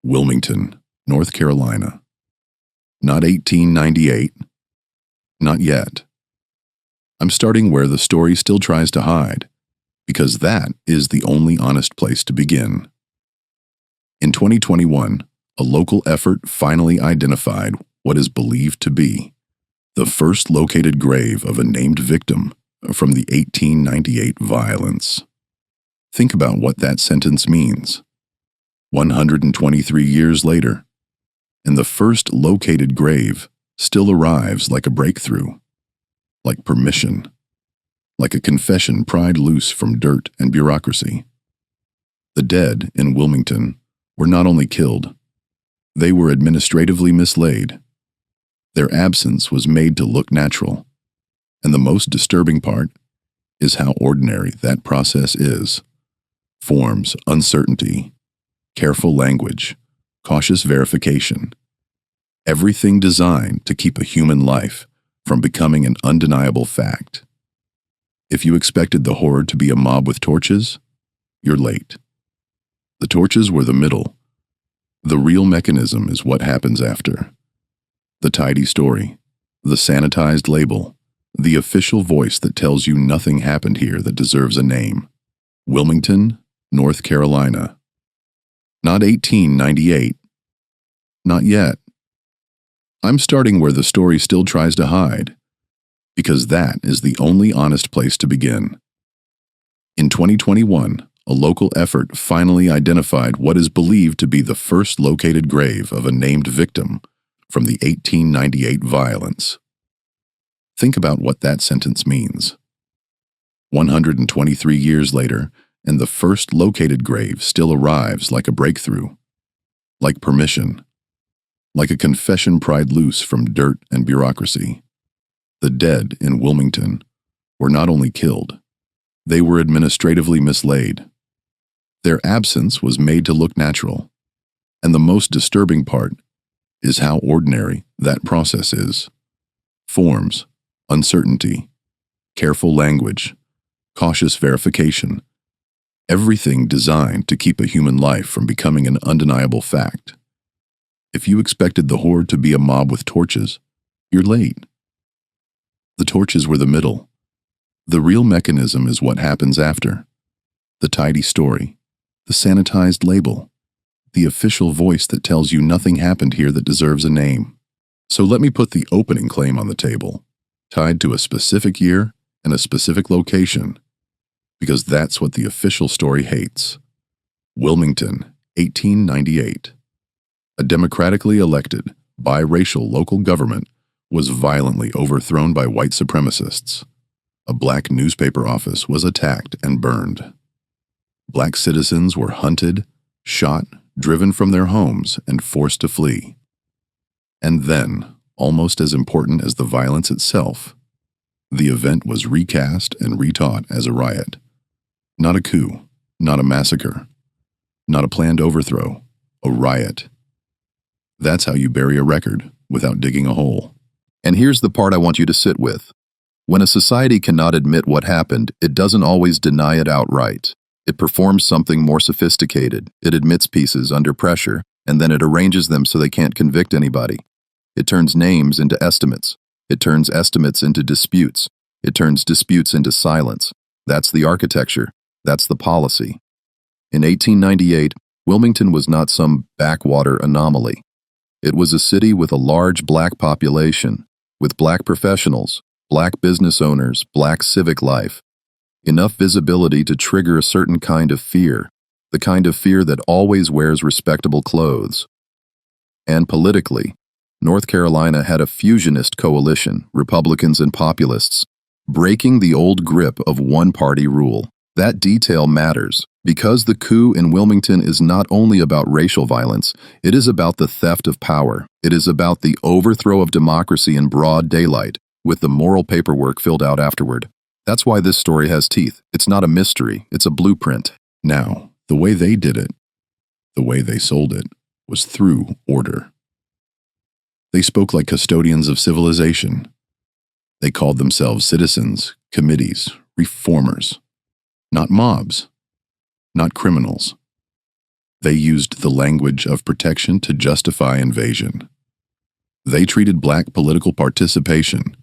Wilmington, North Carolina. Not 1898. Not yet. I'm starting where the story still tries to hide, because that is the only honest place to begin. In 2021, a local effort finally identified what is believed to be the first located grave of a named victim from the 1898 violence. Think about what that sentence means. 123 years later, and the first located grave still arrives like a breakthrough, like permission, like a confession pried loose from dirt and bureaucracy. The dead in Wilmington were not only killed, they were administratively mislaid. Their absence was made to look natural, and the most disturbing part is how ordinary that process is. Forms, uncertainty, careful language, cautious verification. Everything designed to keep a human life from becoming an undeniable fact. If you expected the horde to be a mob with torches, you're late. The torches were the middle. The real mechanism is what happens after. The tidy story, the sanitized label, the official voice that tells you nothing happened here that deserves a name. Wilmington, North Carolina. Not 1898. Not yet. I'm starting where the story still tries to hide, because that is the only honest place to begin. In 2021, a local effort finally identified what is believed to be the first located grave of a named victim from the 1898 violence. Think about what that sentence means. 123 years later, and the first located grave still arrives like a breakthrough, like permission, like a confession pried loose from dirt and bureaucracy. The dead in Wilmington were not only killed, they were administratively mislaid. Their absence was made to look natural, and the most disturbing part is how ordinary that process is. Forms, uncertainty, careful language, cautious verification. Everything designed to keep a human life from becoming an undeniable fact. If you expected the horde to be a mob with torches, you're late. The torches were the middle. The real mechanism is what happens after. The tidy story, the sanitized label, the official voice that tells you nothing happened here that deserves a name. So let me put the opening claim on the table, tied to a specific year and a specific location, because that's what the official story hates. Wilmington, 1898. A democratically elected, biracial local government was violently overthrown by white supremacists. A black newspaper office was attacked and burned. Black citizens were hunted, shot, driven from their homes, and forced to flee. And then, almost as important as the violence itself, the event was recast and retaught as a riot. Not a coup, not a massacre, not a planned overthrow, a riot. That's how you bury a record without digging a hole. And here's the part I want you to sit with. When a society cannot admit what happened, it doesn't always deny it outright. It performs something more sophisticated. It admits pieces under pressure, and then it arranges them so they can't convict anybody. It turns names into estimates. It turns estimates into disputes. It turns disputes into silence. That's the architecture. That's the policy. In 1898, Wilmington was not some backwater anomaly. It was a city with a large black population, with black professionals, black business owners, black civic life. Enough visibility to trigger a certain kind of fear, the kind of fear that always wears respectable clothes. And politically, North Carolina had a fusionist coalition, Republicans and populists, breaking the old grip of one-party rule. That detail matters, because the coup in Wilmington is not only about racial violence, it is about the theft of power. It is about the overthrow of democracy in broad daylight, with the moral paperwork filled out afterward. That's why this story has teeth. It's not a mystery, it's a blueprint. Now, the way they did it, the way they sold it, was through order. They spoke like custodians of civilization. They called themselves citizens, committees, reformers. Not mobs, not criminals. They used the language of protection to justify invasion. They treated black political participation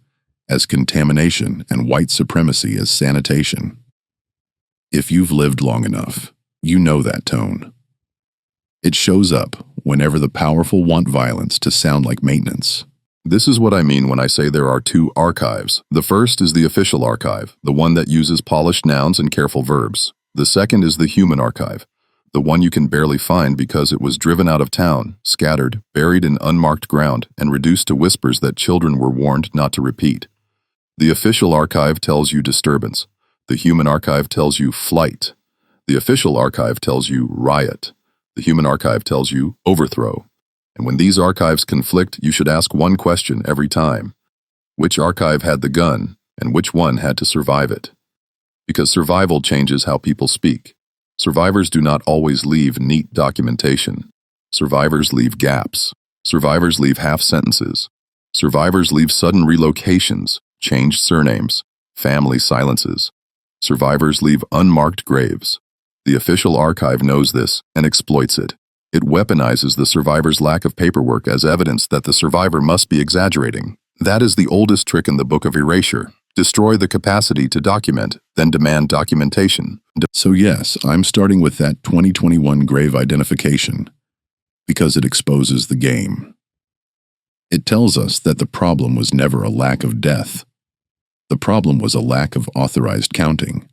as contamination and white supremacy as sanitation. If you've lived long enough, you know that tone. It shows up whenever the powerful want violence to sound like maintenance. This is what I mean when I say there are two archives. The first is the official archive, the one that uses polished nouns and careful verbs. The second is the human archive, the one you can barely find because it was driven out of town, scattered, buried in unmarked ground, and reduced to whispers that children were warned not to repeat. The official archive tells you disturbance. The human archive tells you flight. The official archive tells you riot. The human archive tells you overthrow. And when these archives conflict, you should ask one question every time. Which archive had the gun, and which one had to survive it? Because survival changes how people speak. Survivors do not always leave neat documentation. Survivors leave gaps. Survivors leave half sentences. Survivors leave sudden relocations, changed surnames, family silences. Survivors leave unmarked graves. The official archive knows this and exploits it. It weaponizes the survivor's lack of paperwork as evidence that the survivor must be exaggerating. That is the oldest trick in the Book of Erasure. Destroy the capacity to document, then demand documentation. So yes, I'm starting with that 2021 grave identification because it exposes the game. It tells us that the problem was never a lack of death. The problem was a lack of authorized counting.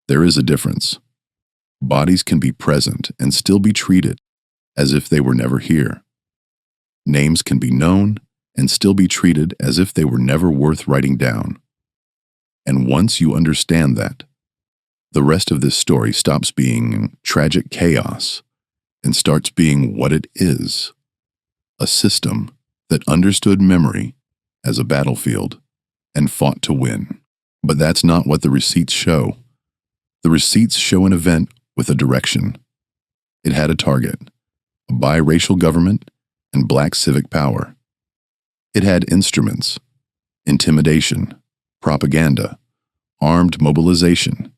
There is a difference. Bodies can be present and still be treated as if they were never here. Names can be known and still be treated as if they were never worth writing down. And once you understand that, the rest of this story stops being tragic chaos and starts being what it is, a system that understood memory as a battlefield and fought to win. But that's not what the receipts show. The receipts show an event with a direction. It had a target, a biracial government and black civic power. It had instruments, intimidation, propaganda, armed mobilization,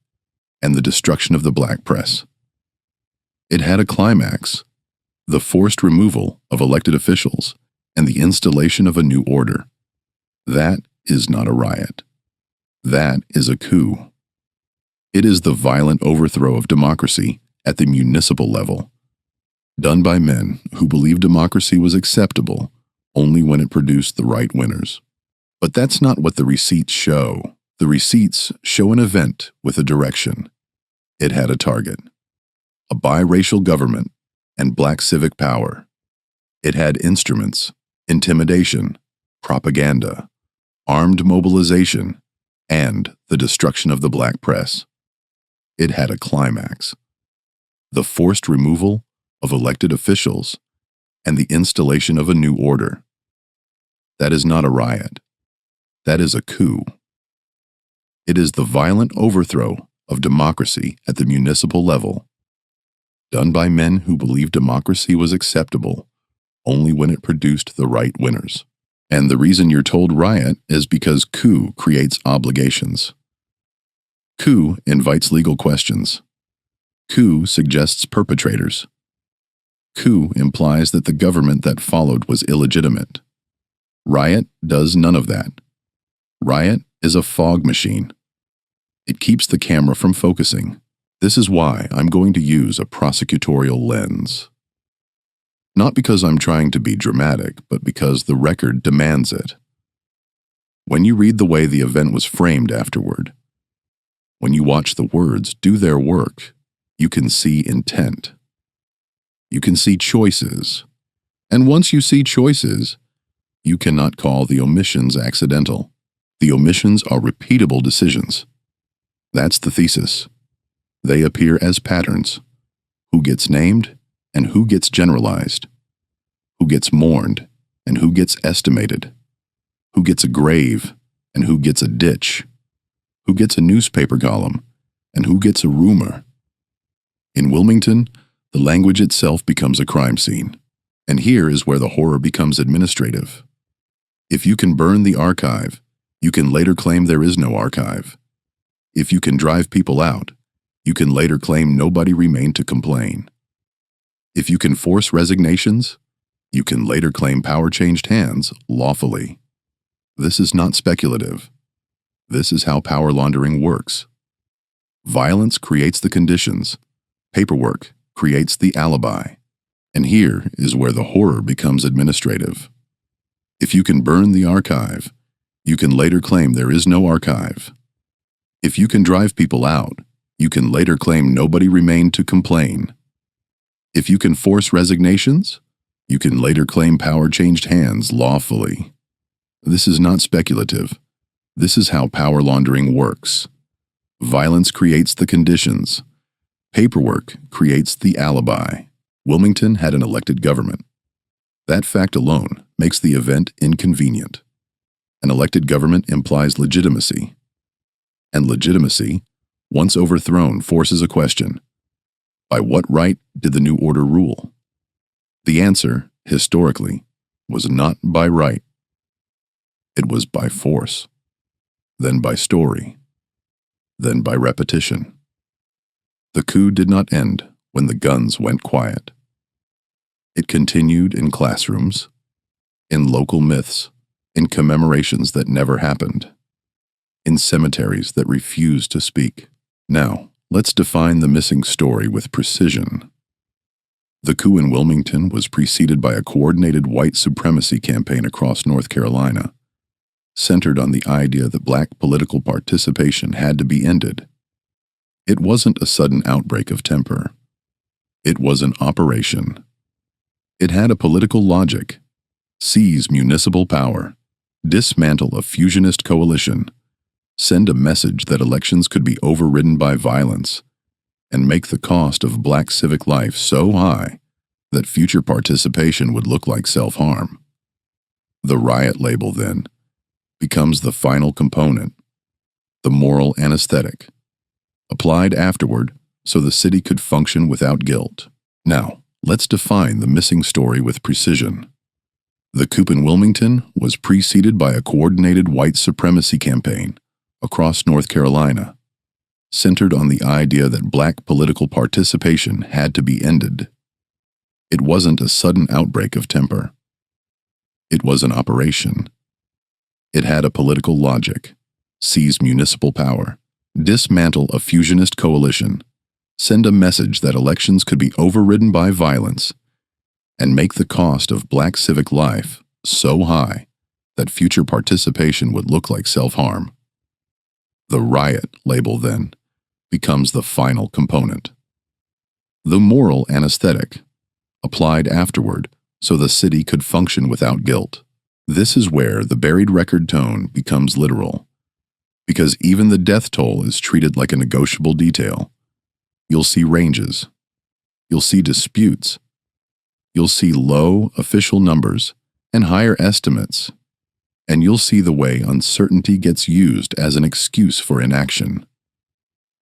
and the destruction of the black press. It had a climax, the forced removal of elected officials and the installation of a new order. That is not a riot. That is a coup. It is the violent overthrow of democracy at the municipal level, done by men who believed democracy was acceptable only when it produced the right winners. But that's not what the receipts show. The receipts show an event with a direction. It had a target, a biracial government and black civic power. It had instruments, intimidation, propaganda, armed mobilization, and the destruction of the black press. It had a climax, the forced removal of elected officials and the installation of a new order. That is not a riot. That is a coup. It is the violent overthrow of democracy at the municipal level, done by men who believed democracy was acceptable only when it produced the right winners. And the reason you're told riot is because coup creates obligations. Coup invites legal questions. Coup suggests perpetrators. Coup implies that the government that followed was illegitimate. Riot does none of that. Riot is a fog machine. It keeps the camera from focusing. This is why I'm going to use a prosecutorial lens. Not because I'm trying to be dramatic, but because the record demands it. When you read the way the event was framed afterward, when you watch the words do their work, you can see intent. You can see choices. And once you see choices, you cannot call the omissions accidental. The omissions are repeatable decisions. That's the thesis. They appear as patterns. Who gets named and who gets generalized? Who gets mourned and who gets estimated? Who gets a grave and who gets a ditch? Who gets a newspaper column and who gets a rumor? In Wilmington, the language itself becomes a crime scene. And here is where the horror becomes administrative. If you can burn the archive, you can later claim there is no archive. If you can drive people out, you can later claim nobody remained to complain. If you can force resignations, you can later claim power changed hands lawfully. This is not speculative. This is how power laundering works. Violence creates the conditions. Paperwork creates the alibi. And here is where the horror becomes administrative. If you can burn the archive, you can later claim there is no archive. If you can drive people out, you can later claim nobody remained to complain. If you can force resignations, you can later claim power changed hands lawfully. This is not speculative. This is how power laundering works. Violence creates the conditions. Paperwork creates the alibi. Wilmington had an elected government. That fact alone makes the event inconvenient. An elected government implies legitimacy. And legitimacy, once overthrown, forces a question. By what right did the new order rule? The answer, historically, was not by right. It was by force, then by story, then by repetition. The coup did not end when the guns went quiet. It continued in classrooms, in local myths, in commemorations that never happened, in cemeteries that refused to speak. Now, let's define the missing story with precision. The coup in Wilmington was preceded by a coordinated white supremacy campaign across North Carolina, centered on the idea that black political participation had to be ended. It wasn't a sudden outbreak of temper. It was an operation. It had a political logic: seize municipal power, dismantle a fusionist coalition, send a message that elections could be overridden by violence, and make the cost of black civic life so high that future participation would look like self-harm. The riot label, then, becomes the final component, the moral anesthetic, applied afterward so the city could function without guilt. Now, let's define the missing story with precision. The coup in Wilmington was preceded by a coordinated white supremacy campaign across North Carolina, centered on the idea that black political participation had to be ended. It wasn't a sudden outbreak of temper. It was an operation. It had a political logic: seize municipal power, dismantle a fusionist coalition, send a message that elections could be overridden by violence, and make the cost of black civic life so high that future participation would look like self-harm. The riot label, then, becomes the final component, the moral anesthetic, applied afterward so the city could function without guilt. This is where the buried record tone becomes literal, because even the death toll is treated like a negotiable detail. You'll see ranges. You'll see disputes. You'll see low official numbers and higher estimates. And you'll see the way uncertainty gets used as an excuse for inaction.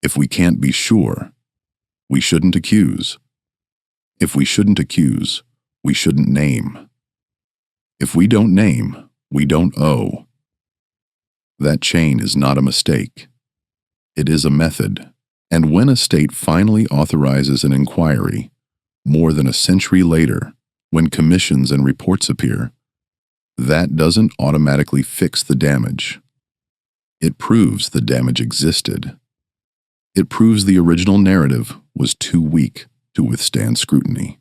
If we can't be sure, we shouldn't accuse. If we shouldn't accuse, we shouldn't name. If we don't name, we don't owe. That chain is not a mistake. It is a method. And when a state finally authorizes an inquiry, more than a century later, when commissions and reports appear, that doesn't automatically fix the damage. It proves the damage existed. It proves the original narrative was too weak to withstand scrutiny.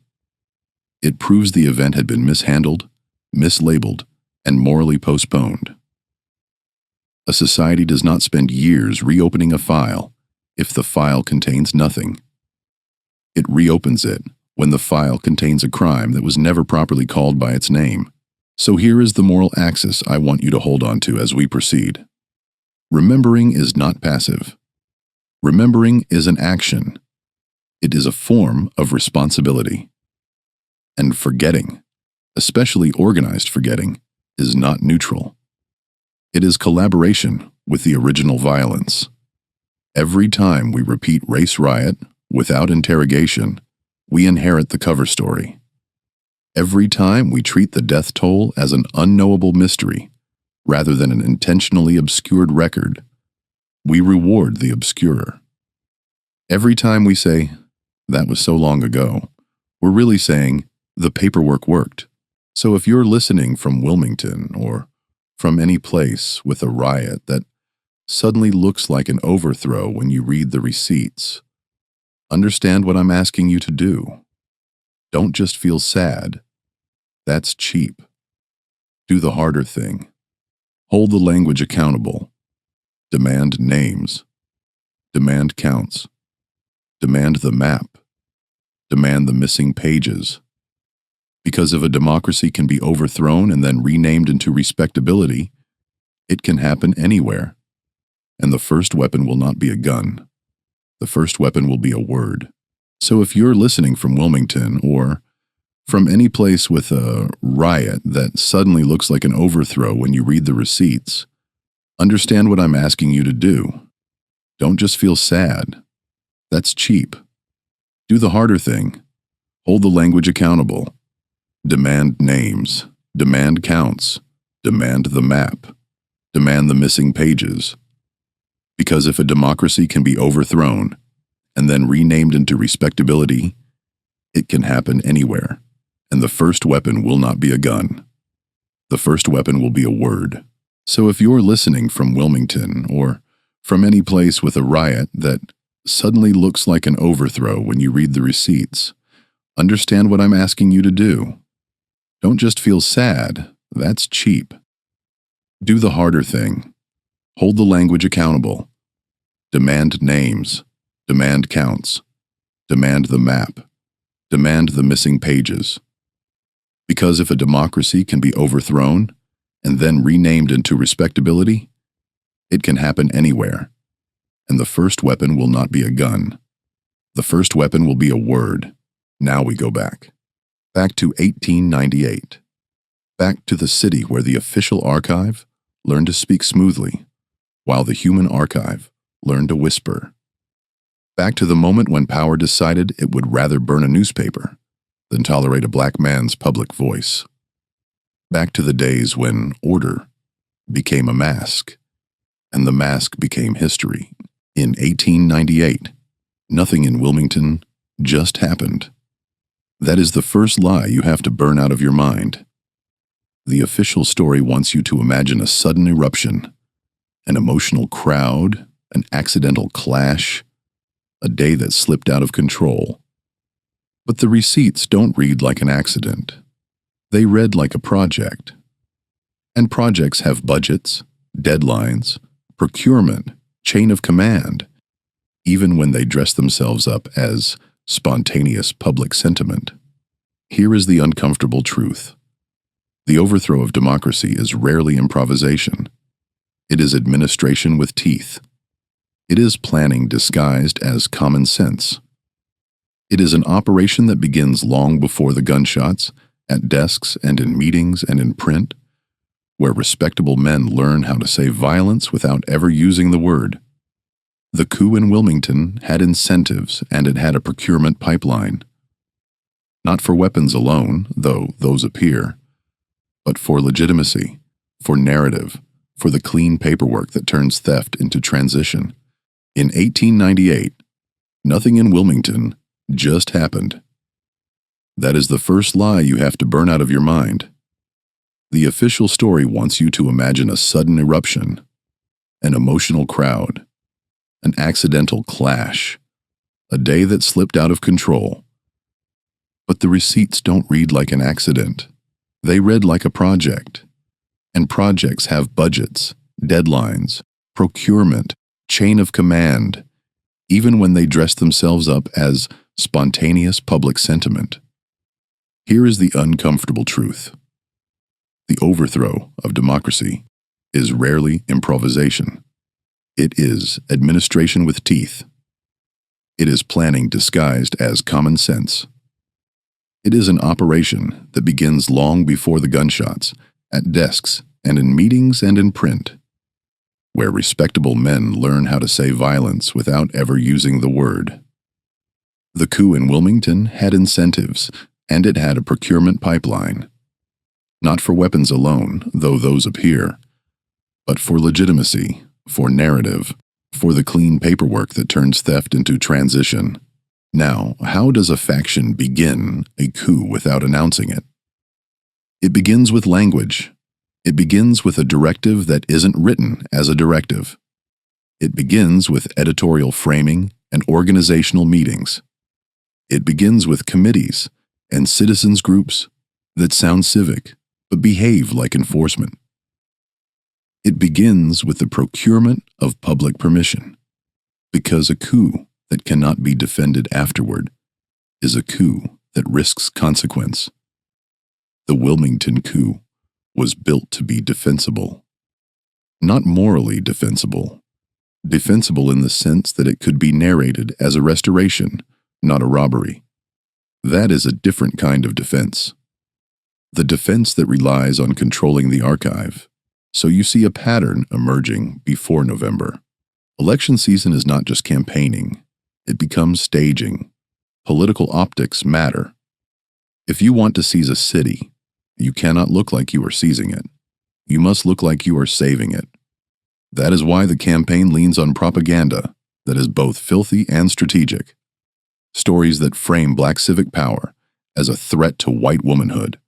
It proves the event had been mishandled, mislabeled, and morally postponed. A society does not spend years reopening a file if the file contains nothing. It reopens it when the file contains a crime that was never properly called by its name. So here is the moral axis I want you to hold on to as we proceed. Remembering is not passive. Remembering is an action. It is a form of responsibility. And forgetting, especially organized forgetting, is not neutral. It is collaboration with the original violence. Every time we repeat race riot without interrogation, we inherit the cover story. Every time we treat the death toll as an unknowable mystery rather than an intentionally obscured record, we reward the obscurer. Every time we say, "That was so long ago," We're really saying the paperwork worked. So if you're listening from Wilmington or from any place with a riot that suddenly looks like an overthrow when you read the receipts, understand what I'm asking you to do. Don't just feel sad. That's cheap. Do the harder thing. Hold the language accountable. Demand names. Demand counts. Demand the map. Demand the missing pages. Because if a democracy can be overthrown and then renamed into respectability, it can happen anywhere. And the first weapon will not be a gun. The first weapon will be a word. So if you're listening from Wilmington or from any place with a riot that suddenly looks like an overthrow when you read the receipts, understand what I'm asking you to do. Don't just feel sad. That's cheap. Do the harder thing. Hold the language accountable. Demand names. Demand counts. Demand the map. Demand the missing pages. Because if a democracy can be overthrown and then renamed into respectability, it can happen anywhere. And the first weapon will not be a gun. The first weapon will be a word. So if you're listening from Wilmington or from any place with a riot that suddenly looks like an overthrow when you read the receipts, understand what I'm asking you to do. Don't just feel sad. That's cheap. Do the harder thing. Hold the language accountable. Demand names. Demand counts. Demand the map. Demand the missing pages. Because if a democracy can be overthrown and then renamed into respectability, it can happen anywhere. And the first weapon will not be a gun. The first weapon will be a word. Now we go back. Back to 1898. Back to the city where the official archive learned to speak smoothly, while the human archive learned to whisper. Back to the moment when power decided it would rather burn a newspaper than tolerate a black man's public voice. Back to the days when order became a mask, and the mask became history. In 1898, nothing in Wilmington just happened. That is the first lie you have to burn out of your mind. The official story wants you to imagine a sudden eruption, an emotional crowd, an accidental clash, a day that slipped out of control. But the receipts don't read like an accident. They read like a project. And projects have budgets, deadlines, procurement, chain of command, even when they dress themselves up as spontaneous public sentiment. Here is the uncomfortable truth. The overthrow of democracy is rarely improvisation. It is administration with teeth. It is planning disguised as common sense. It is an operation that begins long before the gunshots, at desks and in meetings and in print, where respectable men learn how to say violence without ever using the word. The coup in Wilmington had incentives and it had a procurement pipeline. Not for weapons alone, though those appear, but for legitimacy, for narrative, for the clean paperwork that turns theft into transition. In 1898, nothing in Wilmington just happened. That is the first lie you have to burn out of your mind. The official story wants you to imagine a sudden eruption, an emotional crowd, an accidental clash, a day that slipped out of control. But the receipts don't read like an accident. They read like a project. And projects have budgets, deadlines, procurement, chain of command, even when they dress themselves up as spontaneous public sentiment. Here is the uncomfortable truth. The overthrow of democracy is rarely improvisation. It is administration with teeth. It is planning disguised as common sense. It is an operation that begins long before the gunshots, at desks and in meetings and in print, where respectable men learn how to say violence without ever using the word. The coup in Wilmington had incentives, and it had a procurement pipeline. Not for weapons alone, though those appear, but for legitimacy, for narrative, for the clean paperwork that turns theft into transition. Now, how does a faction begin a coup without announcing it? It begins with language. It begins with a directive that isn't written as a directive. It begins with editorial framing and organizational meetings. It begins with committees and citizens groups that sound civic but behave like enforcement. It begins with the procurement of public permission, because a coup that cannot be defended afterward is a coup that risks consequence. The Wilmington coup was built to be defensible. Not morally defensible. Defensible in the sense that it could be narrated as a restoration, not a robbery. That is a different kind of defense. The defense that relies on controlling the archive. So you see a pattern emerging before November. Election season is not just campaigning. It becomes staging. Political optics matter. If you want to seize a city, you cannot look like you are seizing it. You must look like you are saving it. That is why the campaign leans on propaganda that is both filthy and strategic. Stories that frame Black civic power as a threat to white womanhood,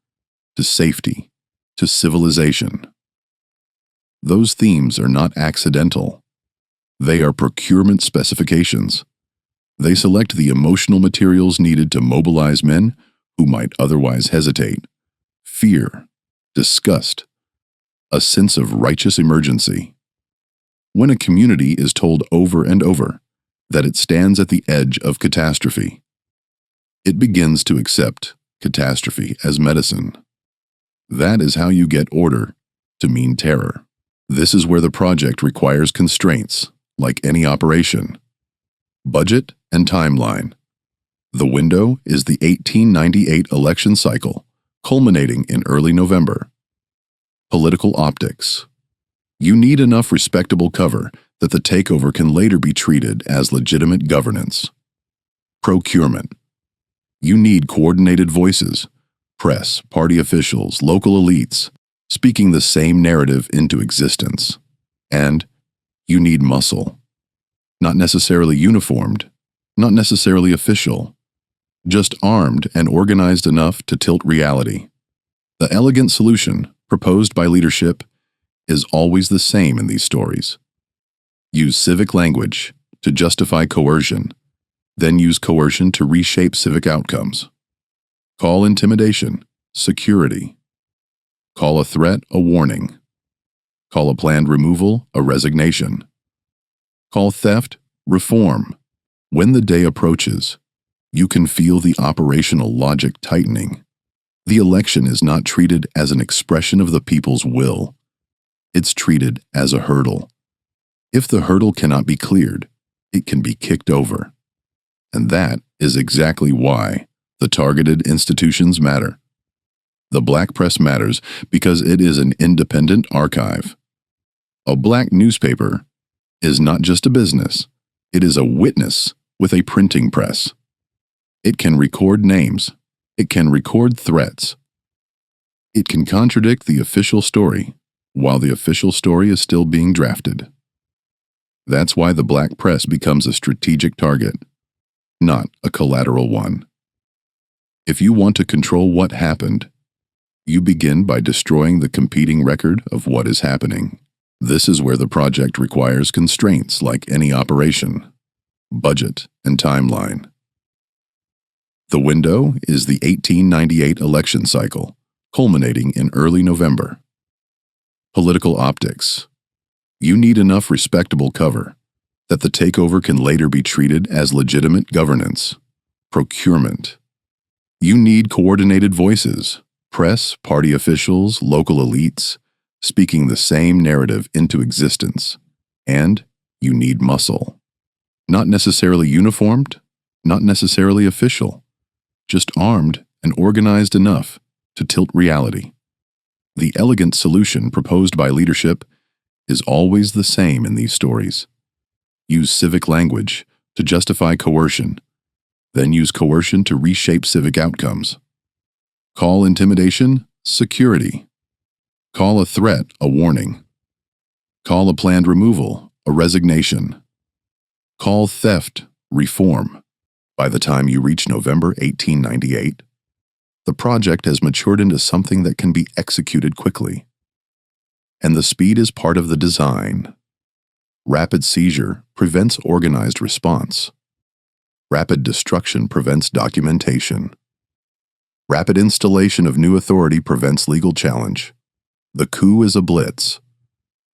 to safety, to civilization. Those themes are not accidental. They are procurement specifications. They select the emotional materials needed to mobilize men who might otherwise hesitate. Fear, disgust, a sense of righteous emergency. When a community is told over and over that it stands at the edge of catastrophe, it begins to accept catastrophe as medicine. That is how you get order to mean terror. This is where the project requires constraints, like any operation. Budget and timeline. The window is the 1898 election cycle, culminating in early November. Political optics. You need enough respectable cover that the takeover can later be treated as legitimate governance. Procurement. You need coordinated voices, press, party officials, local elites, speaking the same narrative into existence. And you need muscle. Not necessarily uniformed, not necessarily official, just armed and organized enough to tilt reality. The elegant solution, proposed by leadership, is always the same in these stories. Use civic language to justify coercion, then use coercion to reshape civic outcomes. Call intimidation security. Call a threat a warning. Call a planned removal a resignation. Call theft reform. When the day approaches, you can feel the operational logic tightening. The election is not treated as an expression of the people's will. It's treated as a hurdle. If the hurdle cannot be cleared, it can be kicked over. And that is exactly why the targeted institutions matter. The Black press matters because it is an independent archive. A Black newspaper is not just a business, it is a witness with a printing press. It can record names. It can record threats. It can contradict the official story while the official story is still being drafted. That's why the Black press becomes a strategic target, not a collateral one. If you want to control what happened, you begin by destroying the competing record of what is happening. This is where the project requires constraints like any operation, budget, and timeline. The window is the 1898 election cycle, culminating in early November. Political optics. You need enough respectable cover that the takeover can later be treated as legitimate governance. Procurement. You need coordinated voices, press, party officials, local elites, speaking the same narrative into existence. And you need muscle. Not necessarily uniformed, not necessarily official, just armed and organized enough to tilt reality. The elegant solution proposed by leadership is always the same in these stories. Use civic language to justify coercion, then use coercion to reshape civic outcomes. Call intimidation security. Call a threat a warning. Call a planned removal a resignation. Call theft reform. By the time you reach November 1898, the project has matured into something that can be executed quickly. And the speed is part of the design. Rapid seizure prevents organized response. Rapid destruction prevents documentation. Rapid installation of new authority prevents legal challenge. The coup is a blitz,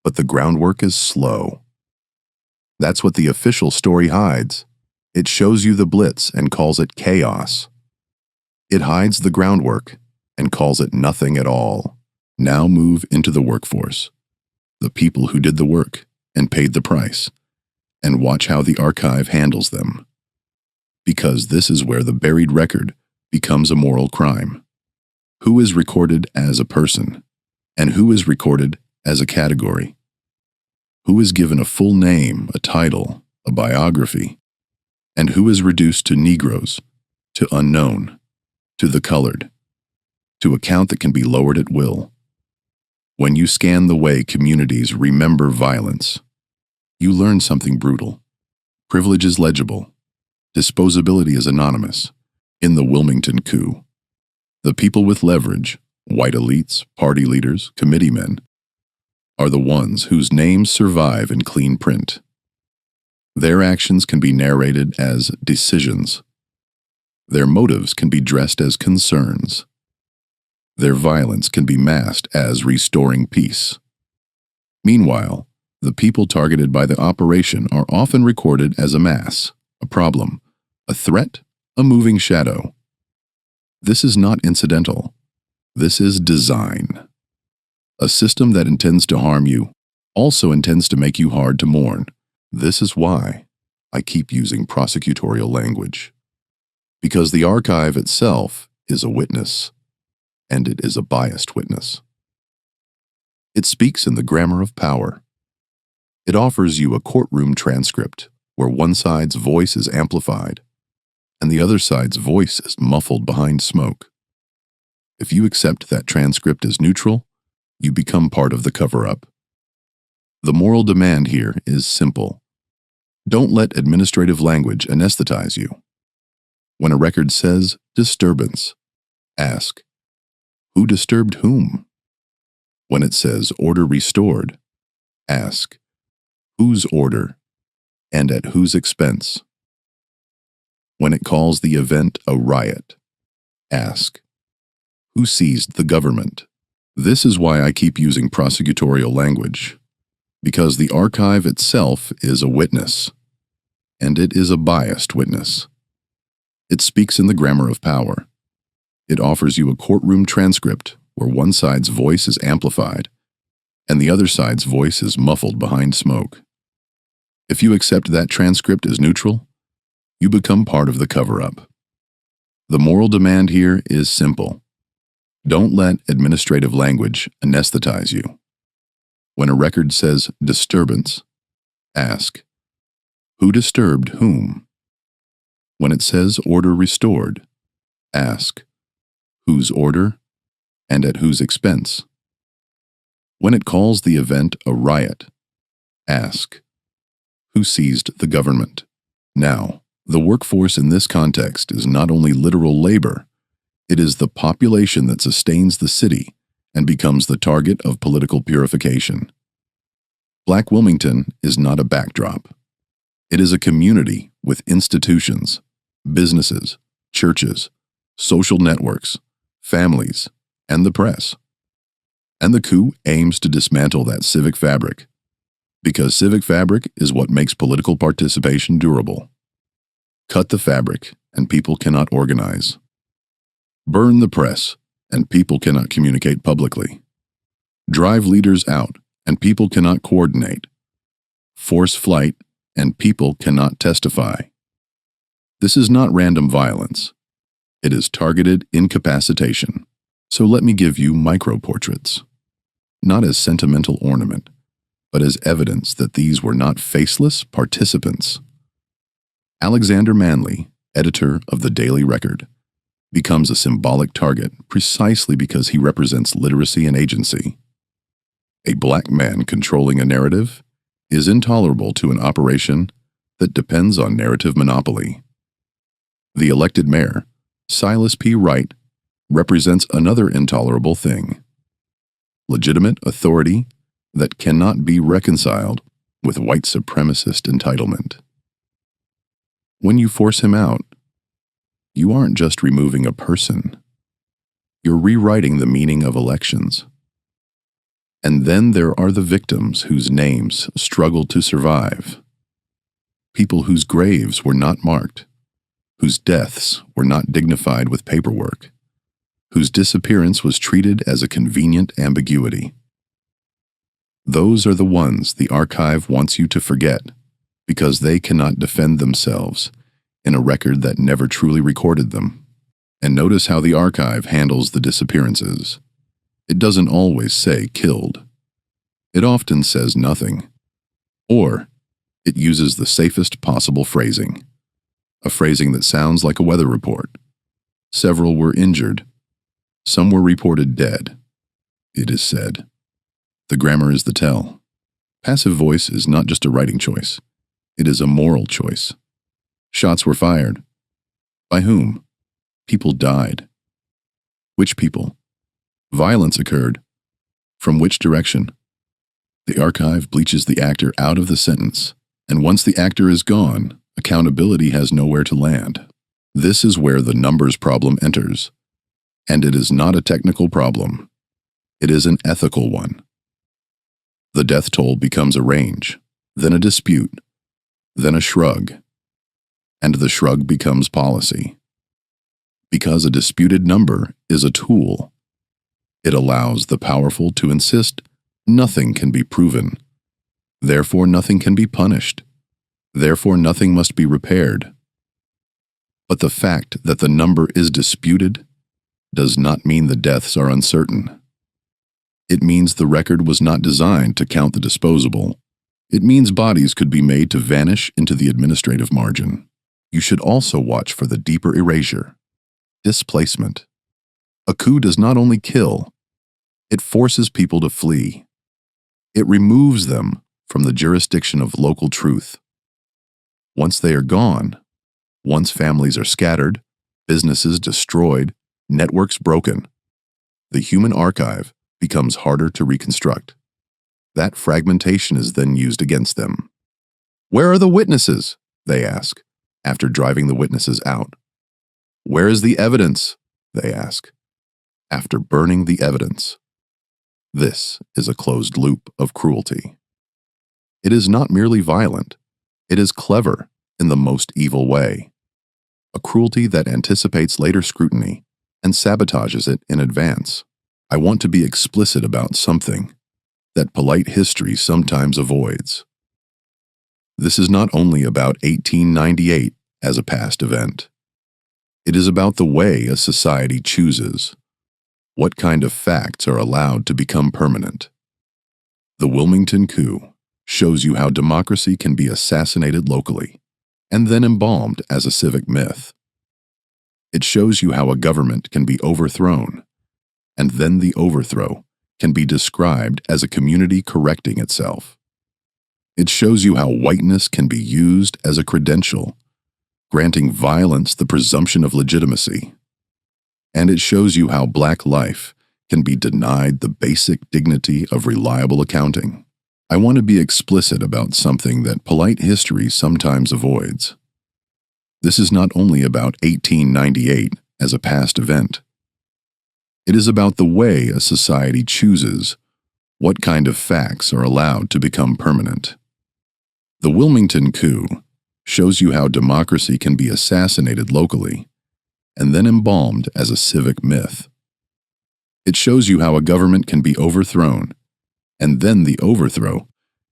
but the groundwork is slow. That's what the official story hides. It shows you the blitz and calls it chaos. It hides the groundwork and calls it nothing at all. Now move into the workforce, the people who did the work and paid the price, and watch how the archive handles them. Because this is where the buried record becomes a moral crime. Who is recorded as a person, and who is recorded as a category? Who is given a full name, a title, a biography, and who is reduced to Negroes, to unknown, to the colored, to a count that can be lowered at will? When you scan the way communities remember violence, you learn something brutal. Privilege is legible. Disposability is anonymous. In the Wilmington coup, the people with leverage, white elites, party leaders, committeemen, are the ones whose names survive in clean print. Their actions can be narrated as decisions. Their motives can be dressed as concerns. Their violence can be masked as restoring peace. Meanwhile, the people targeted by the operation are often recorded as a mass, a problem, a threat, a moving shadow. This is not incidental. This is design. A system that intends to harm you also intends to make you hard to mourn. This is why I keep using prosecutorial language. Because the archive itself is a witness, and it is a biased witness. It speaks in the grammar of power. It offers you a courtroom transcript where one side's voice is amplified and the other side's voice is muffled behind smoke. If you accept that transcript as neutral, you become part of the cover-up. The moral demand here is simple. Don't let administrative language anesthetize you. When a record says disturbance, ask, who disturbed whom? When it says order restored, ask, whose order and at whose expense? When it calls the event a riot, ask, who seized the government? This is why I keep using prosecutorial language, because the archive itself is a witness, and it is a biased witness. It speaks in the grammar of power. It offers you a courtroom transcript where one side's voice is amplified and the other side's voice is muffled behind smoke. If you accept that transcript as neutral, you become part of the cover-up. The moral demand here is simple. Don't let administrative language anesthetize you. When a record says disturbance, ask, who disturbed whom? When it says order restored, ask, whose order and at whose expense? When it calls the event a riot, ask, who seized the government? Now, the workforce in this context is not only literal labor, it is the population that sustains the city and becomes the target of political purification. Black Wilmington is not a backdrop. It is a community with institutions, businesses, churches, social networks, families, and the press. And the coup aims to dismantle that civic fabric, because civic fabric is what makes political participation durable. Cut the fabric, and people cannot organize. Burn the press, and people cannot communicate publicly. Drive leaders out, and people cannot coordinate. Force flight, and people cannot testify. This is not random violence. It is targeted incapacitation. So let me give you micro-portraits, not as sentimental ornament, but as evidence that these were not faceless participants. Alexander Manley, editor of the Daily Record, becomes a symbolic target precisely because he represents literacy and agency. A black man controlling a narrative is intolerable to an operation that depends on narrative monopoly. The elected mayor, Silas P. Wright, represents another intolerable thing: legitimate authority that cannot be reconciled with white supremacist entitlement. When you force him out, you aren't just removing a person, you're rewriting the meaning of elections. And then there are the victims whose names struggle to survive. People whose graves were not marked, whose deaths were not dignified with paperwork, whose disappearance was treated as a convenient ambiguity. Those are the ones the archive wants you to forget because they cannot defend themselves in a record that never truly recorded them. And notice how the archive handles the disappearances. It doesn't always say killed. It often says nothing. Or it uses the safest possible phrasing, a phrasing that sounds like a weather report. Several were injured. Some were reported dead. It is said. The grammar is the tell. Passive voice is not just a writing choice. It is a moral choice. Shots were fired. By whom? People died. Which people? Violence occurred. From which direction? The archive bleaches the actor out of the sentence, and once the actor is gone, accountability has nowhere to land. This is where the numbers problem enters. And it is not a technical problem. It is an ethical one. The death toll becomes a range, then a dispute, then a shrug, and the shrug becomes policy. Because a disputed number is a tool, it allows the powerful to insist nothing can be proven, therefore nothing can be punished, therefore nothing must be repaired. But the fact that the number is disputed does not mean the deaths are uncertain. It means the record was not designed to count the disposable. It means bodies could be made to vanish into the administrative margin. You should also watch for the deeper erasure. Displacement. A coup does not only kill, it forces people to flee. It removes them from the jurisdiction of local truth. Once they are gone, once families are scattered, businesses destroyed, networks broken, the human archive becomes harder to reconstruct. That fragmentation is then used against them. Where are the witnesses? They ask, after driving the witnesses out. Where is the evidence? They ask, after burning the evidence. This is a closed loop of cruelty. It is not merely violent, it is clever in the most evil way. A cruelty that anticipates later scrutiny and sabotages it in advance. I want to be explicit about something that polite history sometimes avoids. This is not only about 1898 as a past event. It is about the way a society chooses what kind of facts are allowed to become permanent. The Wilmington Coup shows you how democracy can be assassinated locally and then embalmed as a civic myth. It shows you how a government can be overthrown, and then the overthrow can be described as a community correcting itself. It shows you how whiteness can be used as a credential, granting violence the presumption of legitimacy. And it shows you how black life can be denied the basic dignity of reliable accounting. I want to be explicit about something that polite history sometimes avoids. This is not only about 1898 as a past event. It is about the way a society chooses what kind of facts are allowed to become permanent. The Wilmington Coup shows you how democracy can be assassinated locally and then embalmed as a civic myth. It shows you how a government can be overthrown, and then the overthrow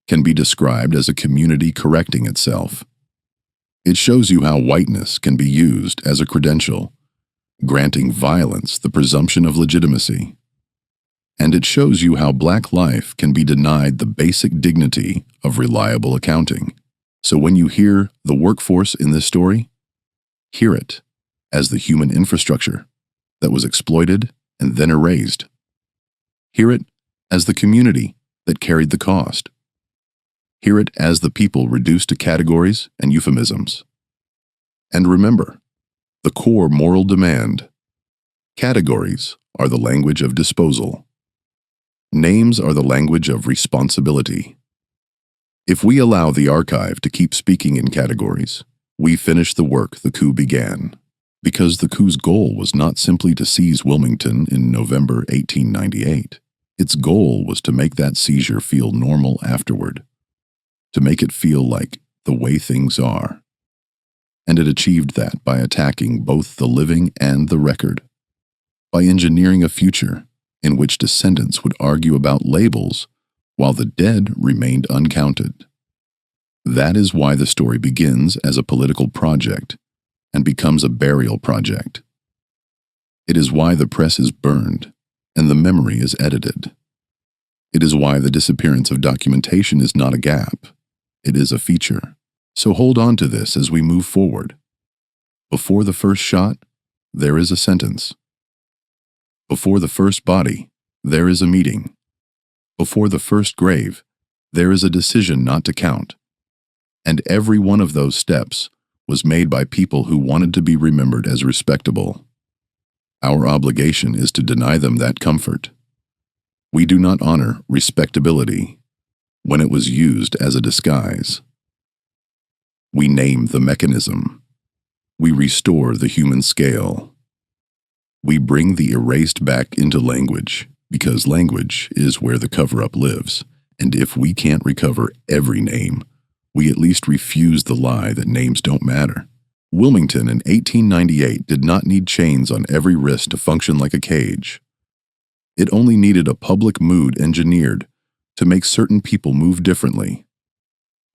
can be described as a community correcting itself. It shows you how whiteness can be used as a credential, granting violence the presumption of legitimacy. And it shows you how black life can be denied the basic dignity of reliable accounting. So when you hear the workforce in this story, hear it as the human infrastructure that was exploited and then erased. Hear it as the community that carried the cost. Hear it as the people reduced to categories and euphemisms. And remember, The core moral demand. Categories are the language of disposal. Names are the language of responsibility. If we allow the archive to keep speaking in categories, we finish the work the coup began. Because the coup's goal was not simply to seize Wilmington in November 1898. Its goal was to make that seizure feel normal afterward, to make it feel like the way things are. And it achieved that by attacking both the living and the record, by engineering a future in which descendants would argue about labels while the dead remained uncounted. That is why the story begins as a political project and becomes a burial project. It is why the press is burned and the memory is edited. It is why the disappearance of documentation is not a gap. It is a feature. So hold on to this as we move forward. Before the first shot, there is a sentence. Before the first body, there is a meeting. Before the first grave, there is a decision not to count. And every one of those steps was made by people who wanted to be remembered as respectable. Our obligation is to deny them that comfort. We do not honor respectability when it was used as a disguise. We name the mechanism. We restore the human scale. We bring the erased back into language, because language is where the cover-up lives, and if we can't recover every name, we at least refuse the lie that names don't matter. Wilmington in 1898 did not need chains on every wrist to function like a cage. It only needed a public mood engineered to make certain people move differently.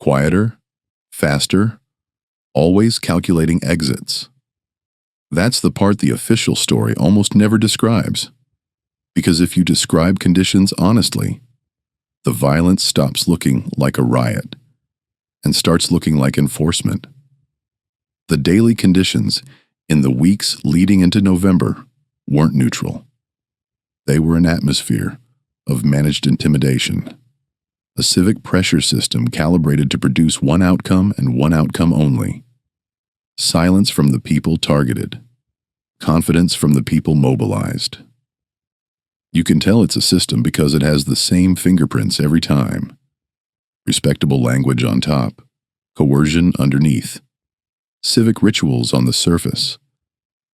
Quieter, faster, always calculating exits. That's the part the official story almost never describes. Because if you describe conditions honestly, the violence stops looking like a riot and starts looking like enforcement. The daily conditions in the weeks leading into November weren't neutral. They were an atmosphere of managed intimidation, a civic pressure system calibrated to produce one outcome and one outcome only. Silence from the people targeted, confidence from the people mobilized. You can tell it's a system because it has the same fingerprints every time. Respectable language on top, coercion underneath, civic rituals on the surface,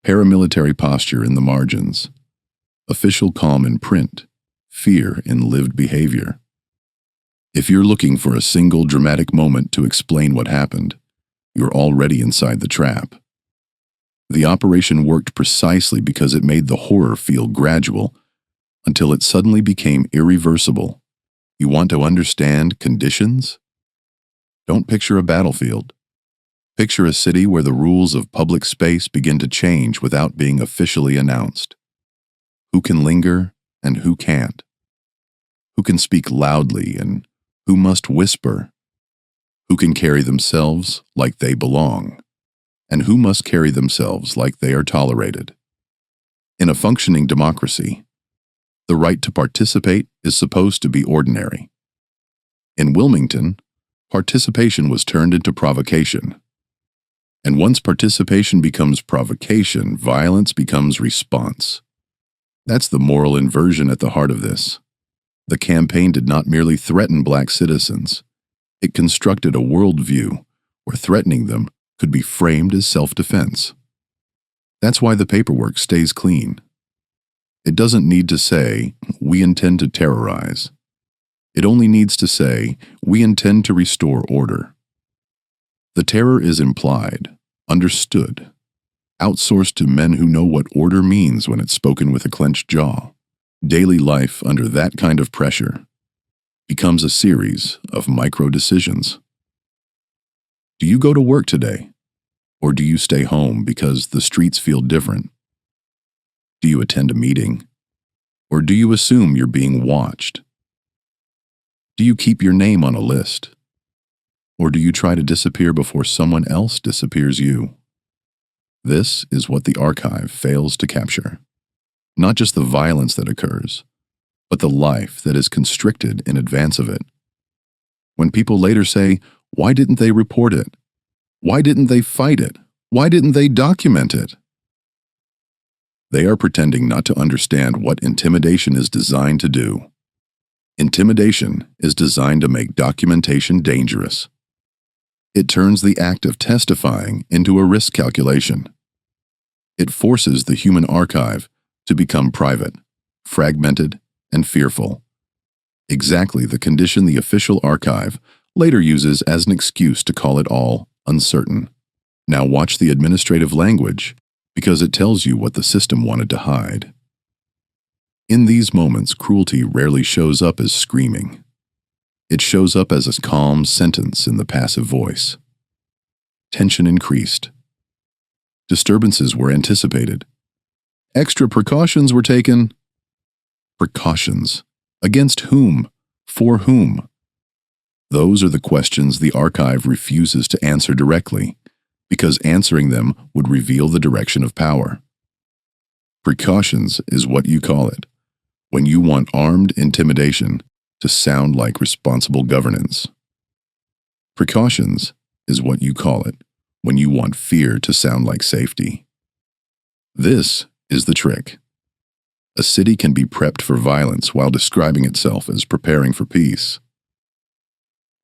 paramilitary posture in the margins, official calm in print, fear in lived behavior. If you're looking for a single dramatic moment to explain what happened, you're already inside the trap. The operation worked precisely because it made the horror feel gradual until it suddenly became irreversible. You want to understand conditions? Don't picture a battlefield. Picture a city where the rules of public space begin to change without being officially announced. Who can linger and who can't? Who can speak loudly and who must whisper? Who can carry themselves like they belong? And who must carry themselves like they are tolerated? In a functioning democracy, the right to participate is supposed to be ordinary. In Wilmington, participation was turned into provocation. And once participation becomes provocation, violence becomes response. That's the moral inversion at the heart of this. The campaign did not merely threaten black citizens. It constructed a worldview where threatening them could be framed as self-defense. That's why the paperwork stays clean. It doesn't need to say, "We intend to terrorize." It only needs to say, "We intend to restore order." The terror is implied, understood, outsourced to men who know what order means when it's spoken with a clenched jaw. Daily life under that kind of pressure becomes a series of micro-decisions. Do you go to work today? Or do you stay home because the streets feel different? Do you attend a meeting? Or do you assume you're being watched? Do you keep your name on a list? Or do you try to disappear before someone else disappears you? This is what the archive fails to capture. Not just the violence that occurs, but the life that is constricted in advance of it. When people later say, "Why didn't they report it? Why didn't they fight it? Why didn't they document it?" They are pretending not to understand what intimidation is designed to do. Intimidation is designed to make documentation dangerous. It turns the act of testifying into a risk calculation. It forces the human archive to become private, fragmented, and fearful. Exactly the condition the official archive later uses as an excuse to call it all uncertain. Now watch the administrative language, because it tells you what the system wanted to hide. In these moments, cruelty rarely shows up as screaming. It shows up as a calm sentence in the passive voice. Tension increased. Disturbances were anticipated. Extra precautions were taken. Precautions. Against whom? For whom? Those are the questions the archive refuses to answer directly, because answering them would reveal the direction of power. Precautions is what you call it, when you want armed intimidation to sound like responsible governance. Precautions is what you call it, when you want fear to sound like safety. This is the trick. A city can be prepped for violence while describing itself as preparing for peace.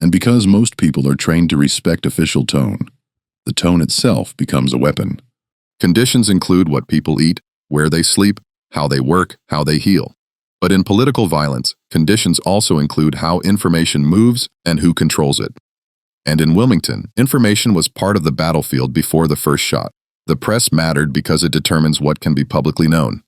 And because most people are trained to respect official tone, the tone itself becomes a weapon. Conditions include what people eat, where they sleep, how they work, how they heal. But in political violence, conditions also include how information moves and who controls it. And in Wilmington, information was part of the battlefield before the first shot. The press mattered because it determines what can be publicly known.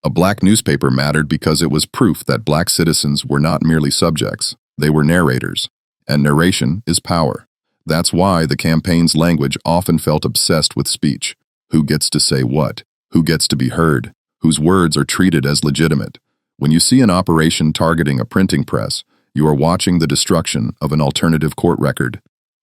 A black newspaper mattered because it was proof that black citizens were not merely subjects, they were narrators. And narration is power. That's why the campaign's language often felt obsessed with speech. Who gets to say what? Who gets to be heard? Whose words are treated as legitimate? When you see an operation targeting a printing press, you are watching the destruction of an alternative court record.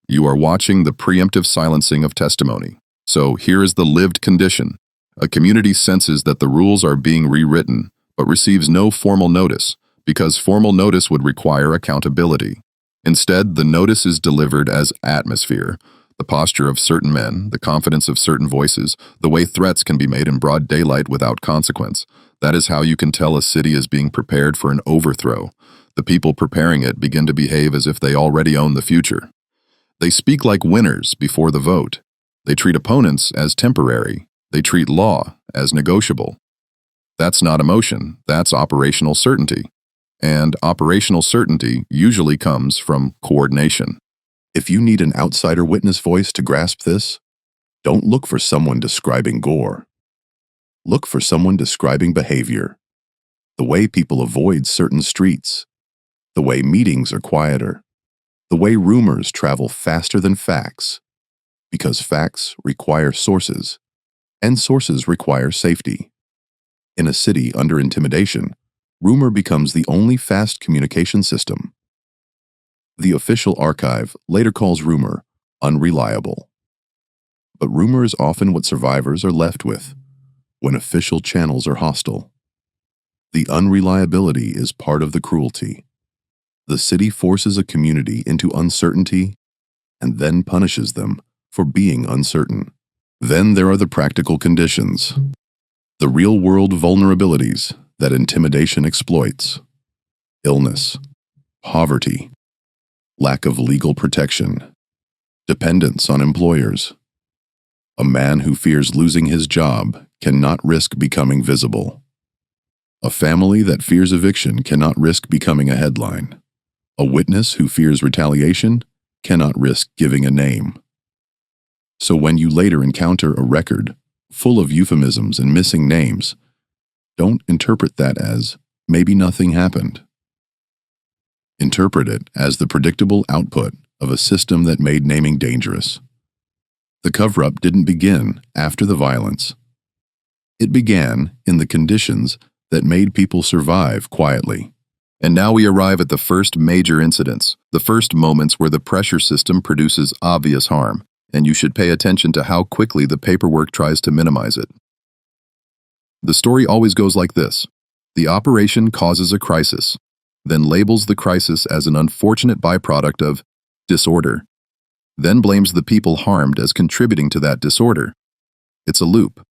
You are watching the preemptive silencing of testimony. So here is the lived condition. A community senses that the rules are being rewritten, but receives no formal notice, because formal notice would require accountability. Instead, the notice is delivered as atmosphere, the posture of certain men, the confidence of certain voices, the way threats can be made in broad daylight without consequence. That is how you can tell a city is being prepared for an overthrow. The people preparing it begin to behave as if they already own the future. They speak like winners before the vote. They treat opponents as temporary. They treat law as negotiable. That's not emotion, that's operational certainty. And operational certainty usually comes from coordination. If you need an outsider witness voice to grasp this, don't look for someone describing gore. Look for someone describing behavior. The way people avoid certain streets. The way meetings are quieter. The way rumors travel faster than facts. Because facts require sources, and sources require safety. In a city under intimidation, rumor becomes the only fast communication system. The official archive later calls rumor unreliable. But rumor is often what survivors are left with when official channels are hostile. The unreliability is part of the cruelty. The city forces a community into uncertainty and then punishes them for being uncertain. Then there are the practical conditions, the real-world vulnerabilities that intimidation exploits: illness, poverty, lack of legal protection, dependence on employers. A man who fears losing his job cannot risk becoming visible. A family that fears eviction cannot risk becoming a headline. A witness who fears retaliation cannot risk giving a name. So when you later encounter a record full of euphemisms and missing names, don't interpret that as maybe nothing happened. Interpret it as the predictable output of a system that made naming dangerous. The cover-up didn't begin after the violence. It began in the conditions that made people survive quietly. And now we arrive at the first major incidents, the first moments where the pressure system produces obvious harm, and you should pay attention to how quickly the paperwork tries to minimize it. The story always goes like this. The operation causes a crisis, then labels the crisis as an unfortunate byproduct of disorder, then blames the people harmed as contributing to that disorder. It's a loop.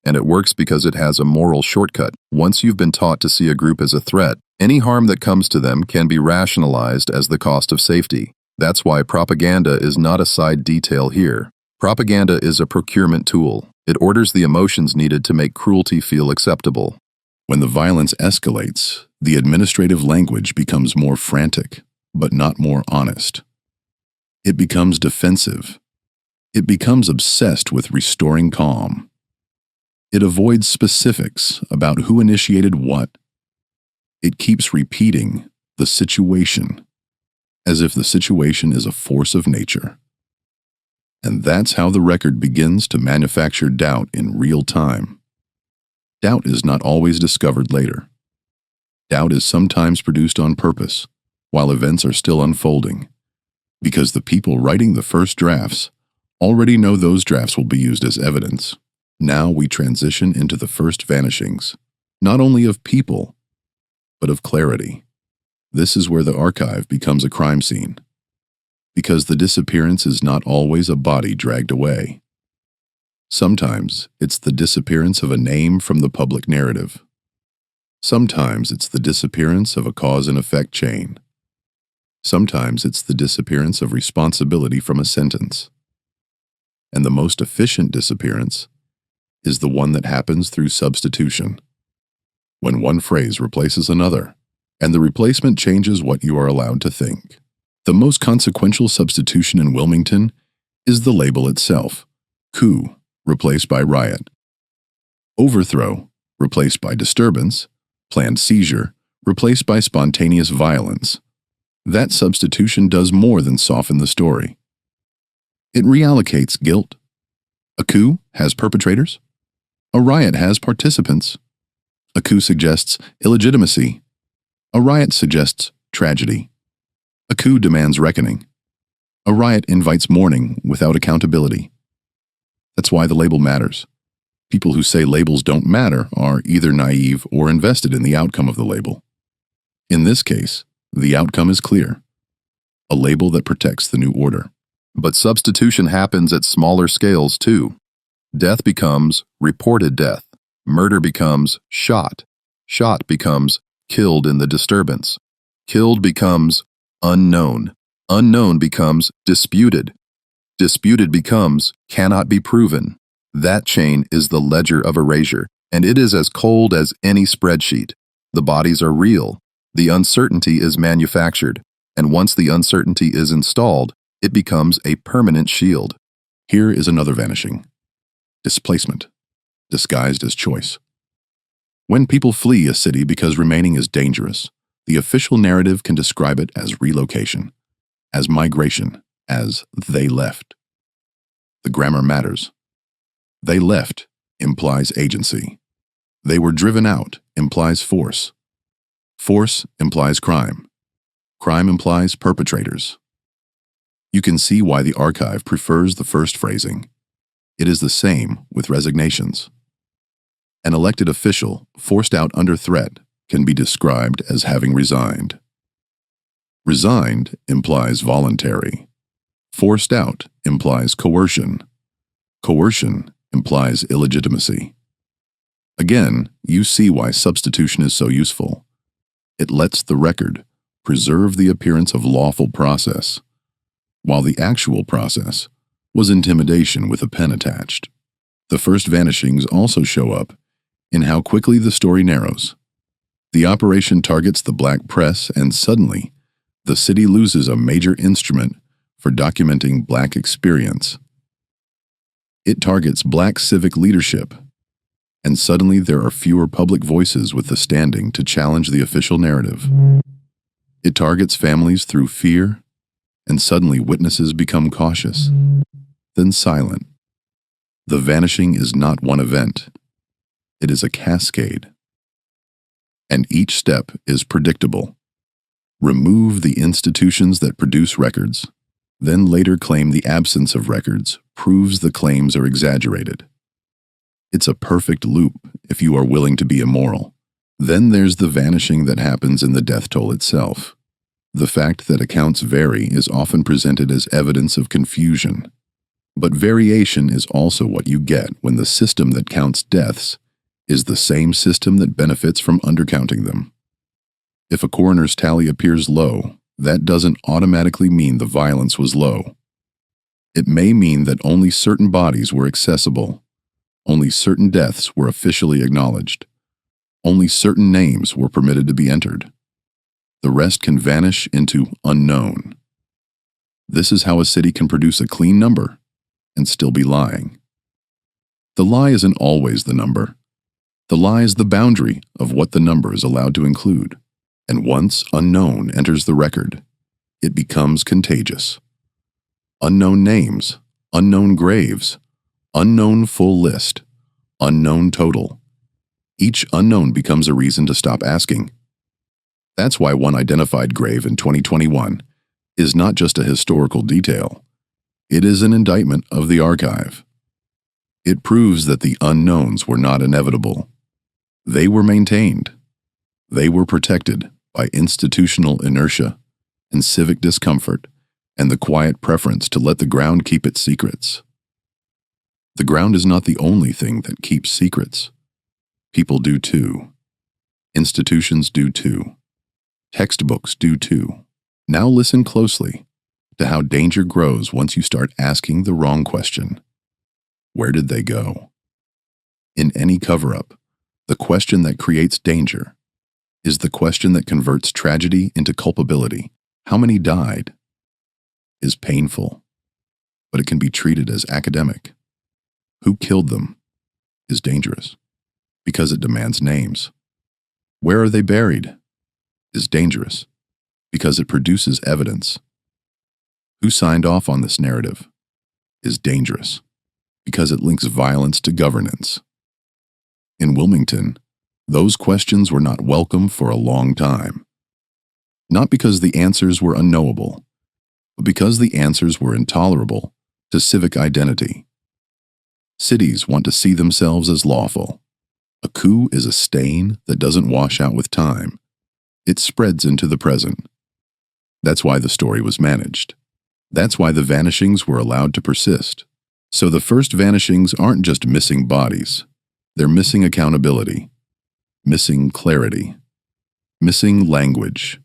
And it works because it has a moral shortcut. Once you've been taught to see a group as a threat, any harm that comes to them can be rationalized as the cost of safety. That's why propaganda is not a side detail here. Propaganda is a procurement tool. It orders the emotions needed to make cruelty feel acceptable. When the violence escalates, the administrative language becomes more frantic, but not more honest. It becomes defensive. It becomes obsessed with restoring calm. It avoids specifics about who initiated what. It keeps repeating the situation, as if the situation is a force of nature. And that's how the record begins to manufacture doubt in real time. Doubt is not always discovered later. Doubt is sometimes produced on purpose, while events are still unfolding, because the people writing the first drafts already know those drafts will be used as evidence. Now we transition into the first vanishings, not only of people, but of clarity. This is where the archive becomes a crime scene, because the disappearance is not always a body dragged away. Sometimes it's the disappearance of a name from the public narrative. Sometimes it's the disappearance of a cause and effect chain. Sometimes it's the disappearance of responsibility from a sentence. And the most efficient disappearance is the one that happens through substitution, when one phrase replaces another, and the replacement changes what you are allowed to think. The most consequential substitution in Wilmington is the label itself: Coup, replaced by riot; overthrow, replaced by disturbance; planned seizure, replaced by spontaneous violence. That substitution does more than soften the story. It reallocates guilt. A coup has perpetrators. A riot has participants. A coup suggests illegitimacy. A riot suggests tragedy. A coup demands reckoning. A riot invites mourning without accountability. That's why the label matters. People who say labels don't matter are either naive or invested in the outcome of the label. In this case, the outcome is clear: a label that protects the new order. But substitution happens at smaller scales too. Death becomes reported death. Murder becomes shot. Shot becomes killed in the disturbance. Killed becomes unknown. Unknown becomes disputed. Disputed becomes cannot be proven. That chain is the ledger of erasure, and it is as cold as any spreadsheet. The bodies are real. The uncertainty is manufactured, and once the uncertainty is installed, it becomes a permanent shield. Here is another vanishing: displacement, disguised as choice. When people flee a city because remaining is dangerous, the official narrative can describe it as relocation, as migration, as they left. The grammar matters. They left implies agency. They were driven out implies force. Force implies crime. Crime implies perpetrators. You can see why the archive prefers the first phrasing. It is the same with resignations. An elected official forced out under threat can be described as having resigned. Resigned implies voluntary. Forced out implies coercion. Coercion implies illegitimacy. Again, you see why substitution is so useful. It lets the record preserve the appearance of lawful process, while the actual process was intimidation with a pen attached. The first vanishings also show up in how quickly the story narrows. The operation targets the black press, and suddenly, the city loses a major instrument for documenting black experience. It targets black civic leadership, and suddenly there are fewer public voices with the standing to challenge the official narrative. It targets families through fear, and suddenly witnesses become cautious, then silent. The vanishing is not one event. It is a cascade. And each step is predictable. Remove the institutions that produce records, then later claim the absence of records proves the claims are exaggerated. It's a perfect loop if you are willing to be immoral. Then there's the vanishing that happens in the death toll itself. The fact that accounts vary is often presented as evidence of confusion. But variation is also what you get when the system that counts deaths is the same system that benefits from undercounting them. If a coroner's tally appears low, that doesn't automatically mean the violence was low. It may mean that only certain bodies were accessible, only certain deaths were officially acknowledged, only certain names were permitted to be entered. The rest can vanish into unknown. This is how a city can produce a clean number and still be lying. The lie isn't always the number. The lie is the boundary of what the number is allowed to include. And once unknown enters the record, it becomes contagious. Unknown names, unknown graves, unknown full list, unknown total. Each unknown becomes a reason to stop asking. That's why one identified grave in 2021 is not just a historical detail. It is an indictment of the archive. It proves that the unknowns were not inevitable. They were maintained. They were protected by institutional inertia and civic discomfort and the quiet preference to let the ground keep its secrets. The ground is not the only thing that keeps secrets. People do too. Institutions do too. Textbooks do too. Now listen closely to how danger grows once you start asking the wrong question. Where did they go? In any cover-up, the question that creates danger is the question that converts tragedy into culpability. How many died is painful, but it can be treated as academic. Who killed them is dangerous because it demands names. Where are they buried is dangerous because it produces evidence. Who signed off on this narrative is dangerous because it links violence to governance. In Wilmington, those questions were not welcome for a long time. Not because the answers were unknowable, but because the answers were intolerable to civic identity. Cities want to see themselves as lawful. A coup is a stain that doesn't wash out with time. It spreads into the present. That's why the story was managed. That's why the vanishings were allowed to persist. So the first vanishings aren't just missing bodies. They're missing accountability, missing clarity, missing language.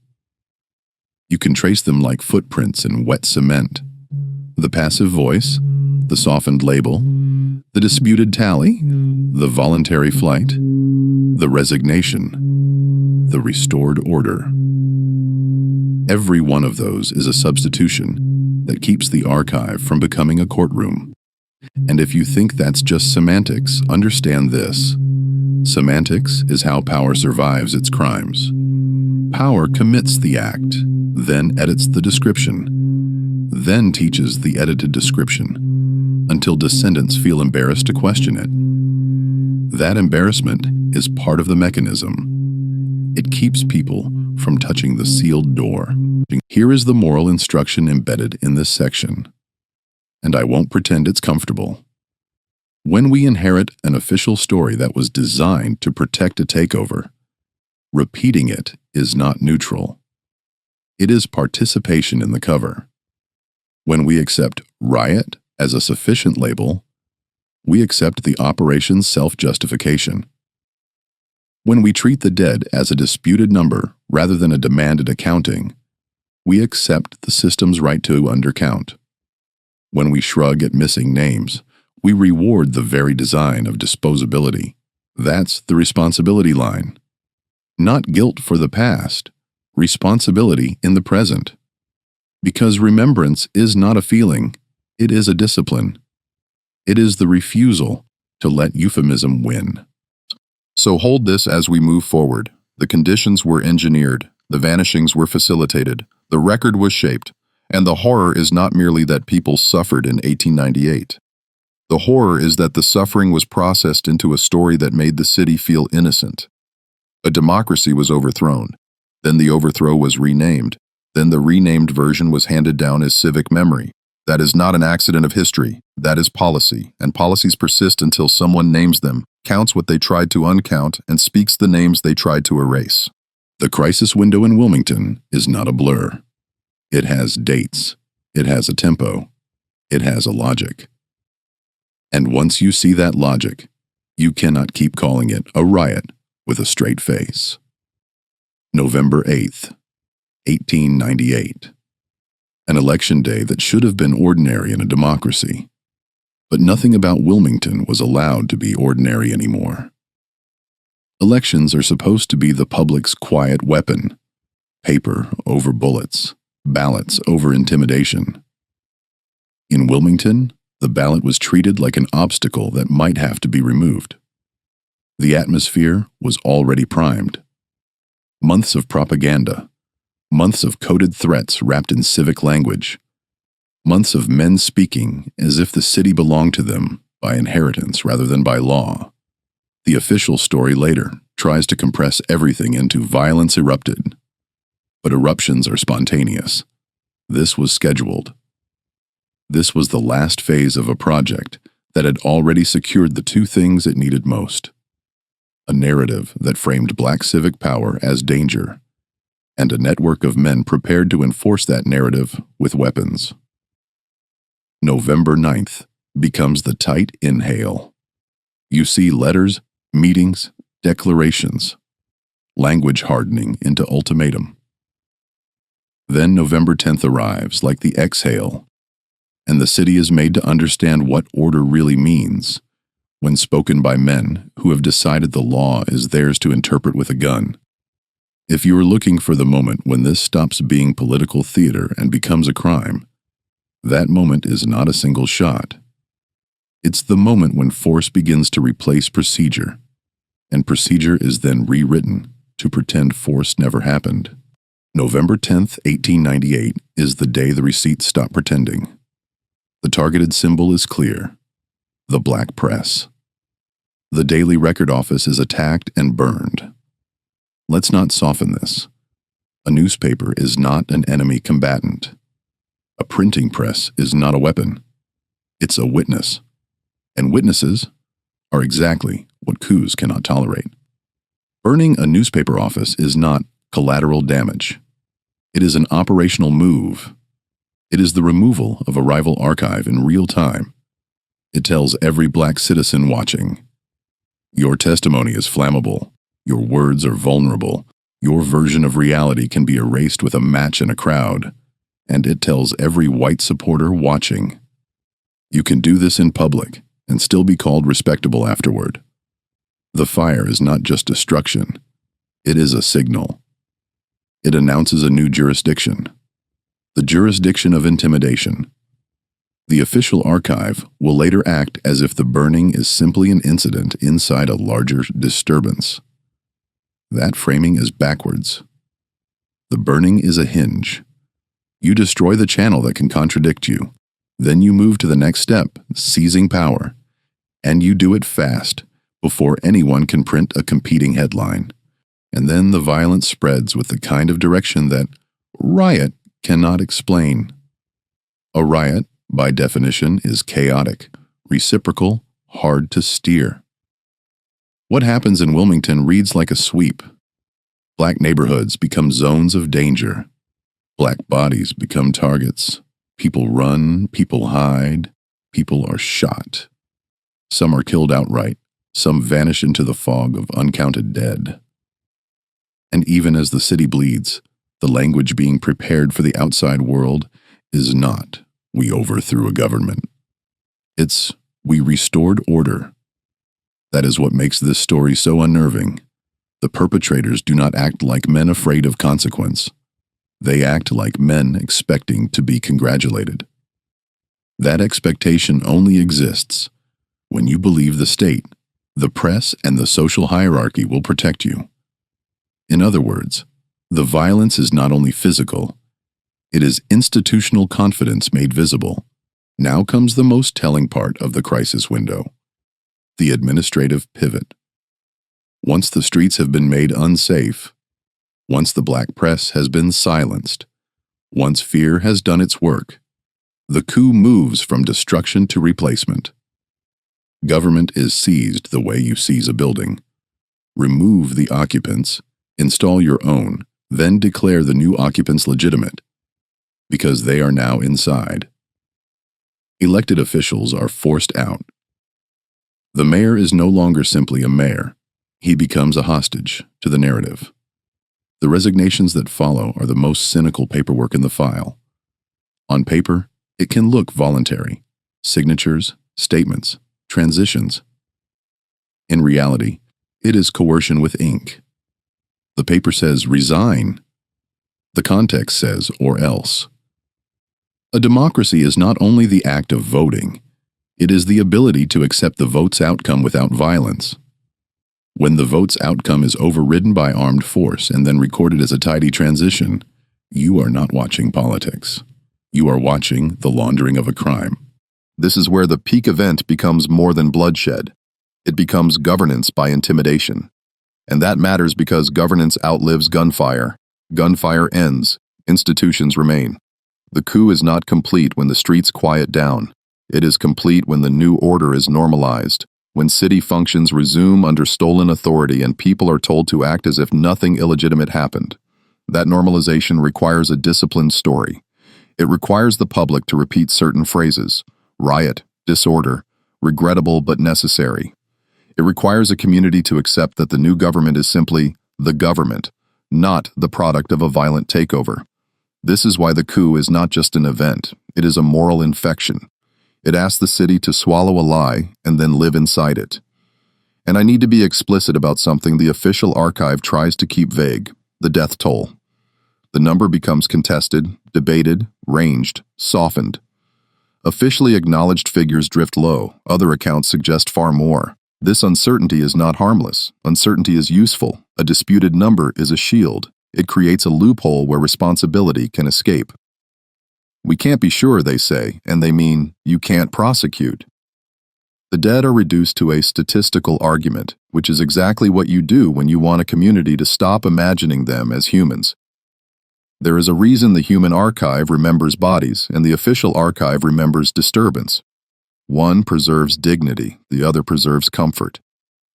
You can trace them like footprints in wet cement. The passive voice, the softened label, the disputed tally, the voluntary flight, the resignation, the restored order. Every one of those is a substitution that keeps the archive from becoming a courtroom. And if you think that's just semantics, understand this. Semantics is how power survives its crimes. Power commits the act, then edits the description, then teaches the edited description, until descendants feel embarrassed to question it. That embarrassment is part of the mechanism. It keeps people from touching the sealed door. Here is the moral instruction embedded in this section, and I won't pretend it's comfortable. When we inherit an official story that was designed to protect a takeover, repeating it is not neutral. It is participation in the cover. When we accept riot as a sufficient label, we accept the operation's self-justification. When we treat the dead as a disputed number rather than a demanded accounting, we accept the system's right to undercount. When we shrug at missing names, we reward the very design of disposability. That's the responsibility line. Not guilt for the past, responsibility in the present. Because remembrance is not a feeling, it is a discipline. It is the refusal to let euphemism win. So hold this as we move forward. The conditions were engineered, the vanishings were facilitated, the record was shaped, and the horror is not merely that people suffered in 1898. The horror is that the suffering was processed into a story that made the city feel innocent. A democracy was overthrown. Then the overthrow was renamed. Then the renamed version was handed down as civic memory. That is not an accident of history. That is policy, and policies persist until someone names them, counts what they tried to uncount, and speaks the names they tried to erase. The crisis window in Wilmington is not a blur. It has dates. It has a tempo. It has a logic. And once you see that logic, you cannot keep calling it a riot with a straight face. November 8th, 1898. An election day that should have been ordinary in a democracy. But nothing about Wilmington was allowed to be ordinary anymore. Elections are supposed to be the public's quiet weapon. Paper over bullets, ballots over intimidation. In Wilmington, the ballot was treated like an obstacle that might have to be removed. The atmosphere was already primed. Months of propaganda, months of coded threats wrapped in civic language, months of men speaking as if the city belonged to them by inheritance rather than by law. The official story later tries to compress everything into violence erupted. But eruptions are spontaneous. This was scheduled. This was the last phase of a project that had already secured the two things it needed most: a narrative that framed black civic power as danger, and a network of men prepared to enforce that narrative with weapons. November 9th becomes the tight inhale. You see letters, meetings, declarations, language hardening into ultimatum. Then November 10th arrives like the exhale, and the city is made to understand what order really means when spoken by men who have decided the law is theirs to interpret with a gun. If you are looking for the moment when this stops being political theater and becomes a crime, that moment is not a single shot. It's the moment when force begins to replace procedure, and procedure is then rewritten to pretend force never happened. November 10th, 1898 is the day the receipts stop pretending. The targeted symbol is clear: the black press. The Daily Record office is attacked and burned. Let's not soften this. A newspaper is not an enemy combatant. A printing press is not a weapon. It's a witness. And witnesses are exactly what coups cannot tolerate. Burning a newspaper office is not collateral damage. It is an operational move. It is the removal of a rival archive in real time. It tells every black citizen watching, your testimony is flammable, your words are vulnerable, your version of reality can be erased with a match in a crowd, and it tells every white supporter watching, you can do this in public and still be called respectable afterward. The fire is not just destruction, it is a signal. It announces a new jurisdiction, the jurisdiction of intimidation. The official archive will later act as if the burning is simply an incident inside a larger disturbance. That framing is backwards. The burning is a hinge. You destroy the channel that can contradict you. Then you move to the next step, seizing power. And you do it fast, before anyone can print a competing headline. And then the violence spreads with the kind of direction that riot cannot explain. A riot, by definition, is chaotic, reciprocal, hard to steer. What happens in Wilmington reads like a sweep. Black neighborhoods become zones of danger. Black bodies become targets. People run, people hide, people are shot. Some are killed outright, some vanish into the fog of uncounted dead. And even as the city bleeds, the language being prepared for the outside world is not, we overthrew a government. It's, we restored order. That is what makes this story so unnerving. The perpetrators do not act like men afraid of consequence. They act like men expecting to be congratulated. That expectation only exists when you believe the state, the press, and the social hierarchy will protect you. In other words, the violence is not only physical, it is institutional confidence made visible. Now comes the most telling part of the crisis window: the administrative pivot. Once the streets have been made unsafe, once the black press has been silenced, once fear has done its work, the coup moves from destruction to replacement. Government is seized the way you seize a building. Remove the occupants, install your own, then declare the new occupants legitimate, because they are now inside. Elected officials are forced out, The mayor is no longer simply a mayor. He becomes a hostage to the narrative. The resignations that follow are the most cynical paperwork in the file. On paper, it can look voluntary. Signatures, statements, transitions. In reality, it is coercion with ink. The paper says resign. The context says or else. A democracy is not only the act of voting, it is the ability to accept the vote's outcome without violence. When the vote's outcome is overridden by armed force and then recorded as a tidy transition, you are not watching politics. You are watching the laundering of a crime. This is where the peak event becomes more than bloodshed. It becomes governance by intimidation. And that matters because governance outlives gunfire. Gunfire ends, institutions remain. The coup is not complete when the streets quiet down. It is complete when the new order is normalized, when city functions resume under stolen authority and people are told to act as if nothing illegitimate happened. That normalization requires a disciplined story. It requires the public to repeat certain phrases: riot, disorder, regrettable but necessary. It requires a community to accept that the new government is simply the government, not the product of a violent takeover. This is why the coup is not just an event, it is a moral infection. It asks the city to swallow a lie and then live inside it. And I need to be explicit about something the official archive tries to keep vague: the death toll. The number becomes contested, debated, ranged, softened. Officially acknowledged figures drift low, other accounts suggest far more. This uncertainty is not harmless. Uncertainty is useful. A disputed number is a shield. It creates a loophole where responsibility can escape. We can't be sure, they say, and they mean you can't prosecute. The dead are reduced to a statistical argument, which is exactly what you do when you want a community to stop imagining them as humans. There is a reason the human archive remembers bodies and the official archive remembers disturbance. One preserves dignity, the other preserves comfort.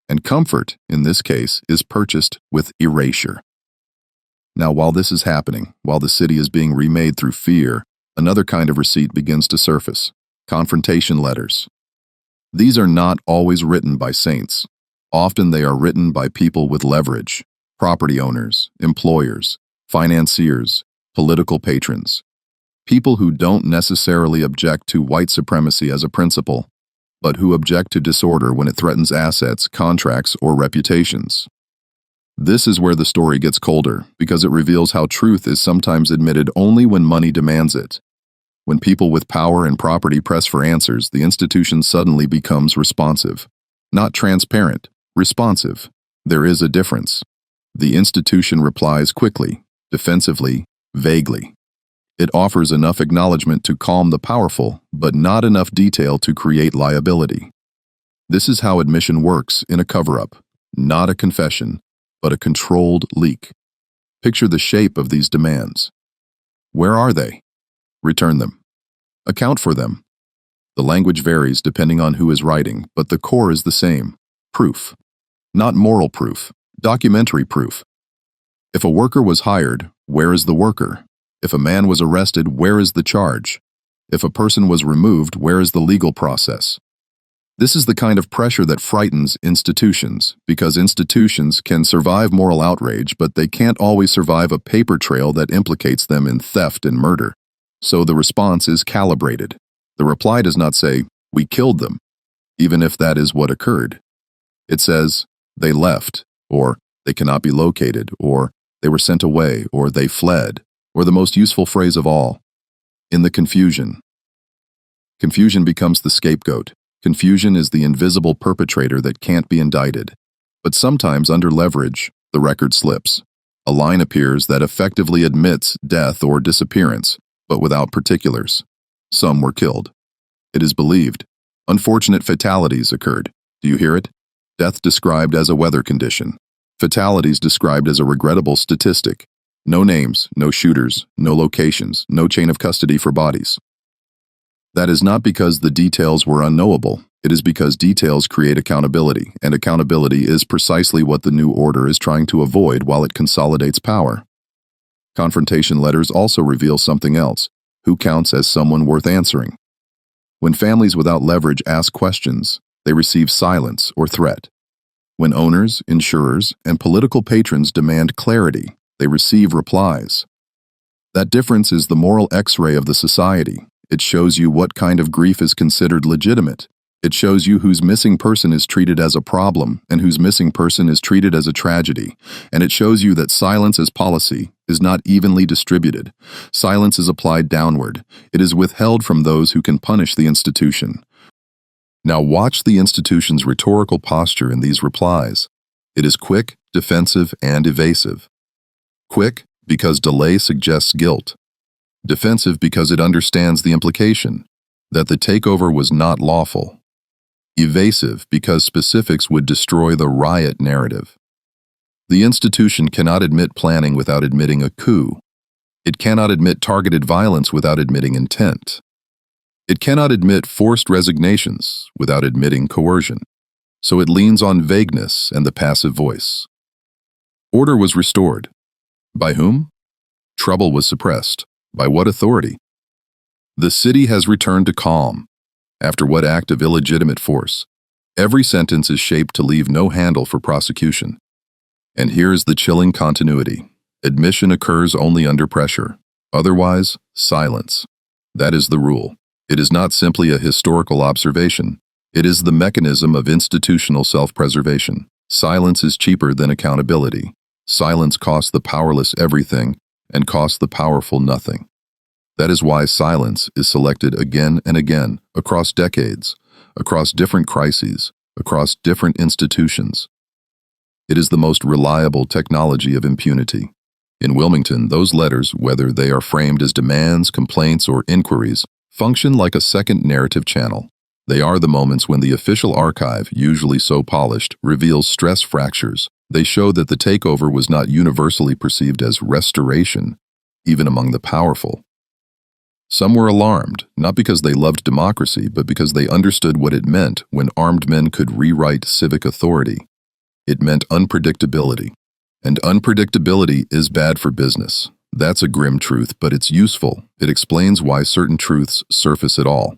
And comfort, in this case, is purchased with erasure. Now, while this is happening, while the city is being remade through fear, another kind of receipt begins to surface: confrontation letters. These are not always written by saints. Often they are written by people with leverage: property owners, employers, financiers, political patrons. People who don't necessarily object to white supremacy as a principle, but who object to disorder when it threatens assets, contracts, or reputations. This is where the story gets colder, because it reveals how truth is sometimes admitted only when money demands it. When people with power and property press for answers, the institution suddenly becomes responsive. Not transparent, responsive. There is a difference. The institution replies quickly, defensively, vaguely. It offers enough acknowledgement to calm the powerful, but not enough detail to create liability. This is how admission works in a cover-up, not a confession, but a controlled leak. Picture the shape of these demands. Where are they? Return them. Account for them. The language varies depending on who is writing, but the core is the same: proof. Not moral proof, documentary proof. If a worker was hired, where is the worker? If a man was arrested, where is the charge? If a person was removed, where is the legal process? This is the kind of pressure that frightens institutions, because institutions can survive moral outrage, but they can't always survive a paper trail that implicates them in theft and murder. So the response is calibrated. The reply does not say, "We killed them," even if that is what occurred. It says, "They left," or "They cannot be located," or "They were sent away," or "They fled," or the most useful phrase of all, "in the confusion." Confusion becomes the scapegoat. Confusion is the invisible perpetrator that can't be indicted. But sometimes, under leverage, the record slips. A line appears that effectively admits death or disappearance, but without particulars. Some were killed. It is believed. Unfortunate fatalities occurred. Do you hear it? Death described as a weather condition. Fatalities described as a regrettable statistic. No names, no shooters, no locations, no chain of custody for bodies. That is not because the details were unknowable. It is because details create accountability, and accountability is precisely what the new order is trying to avoid while it consolidates power. Confrontation letters also reveal something else: who counts as someone worth answering. When families without leverage ask questions, They receive silence or threat. When owners, insurers, and political patrons demand clarity, they receive replies. That difference is the moral X-ray of the society. It shows you what kind of grief is considered legitimate. It shows you whose missing person is treated as a problem and whose missing person is treated as a tragedy. And it shows you that silence as policy is not evenly distributed. Silence is applied downward. It is withheld from those who can punish the institution. Now watch the institution's rhetorical posture in these replies. It is quick, defensive, and evasive. Quick, because delay suggests guilt. Defensive because it understands the implication, that the takeover was not lawful. Evasive because specifics would destroy the riot narrative. The institution cannot admit planning without admitting a coup. It cannot admit targeted violence without admitting intent. It cannot admit forced resignations without admitting coercion. So it leans on vagueness and the passive voice. Order was restored. By whom? Trouble was suppressed. By what authority? The city has returned to calm. After what act of illegitimate force? Every sentence is shaped to leave no handle for prosecution. And here is the chilling continuity. Admission occurs only under pressure. Otherwise, silence. That is the rule. It is not simply a historical observation. It is the mechanism of institutional self-preservation. Silence is cheaper than accountability. Silence costs the powerless everything and costs the powerful nothing. That is why silence is selected again and again, across decades, across different crises, across different institutions. It is the most reliable technology of impunity. In Wilmington, those letters, whether they are framed as demands, complaints, or inquiries, function like a second narrative channel. They are the moments when the official archive, usually so polished, reveals stress fractures. They show that the takeover was not universally perceived as restoration, even among the powerful. Some were alarmed, not because they loved democracy, but because they understood what it meant when armed men could rewrite civic authority. It meant unpredictability. And unpredictability is bad for business. That's a grim truth, but it's useful. It explains why certain truths surface at all.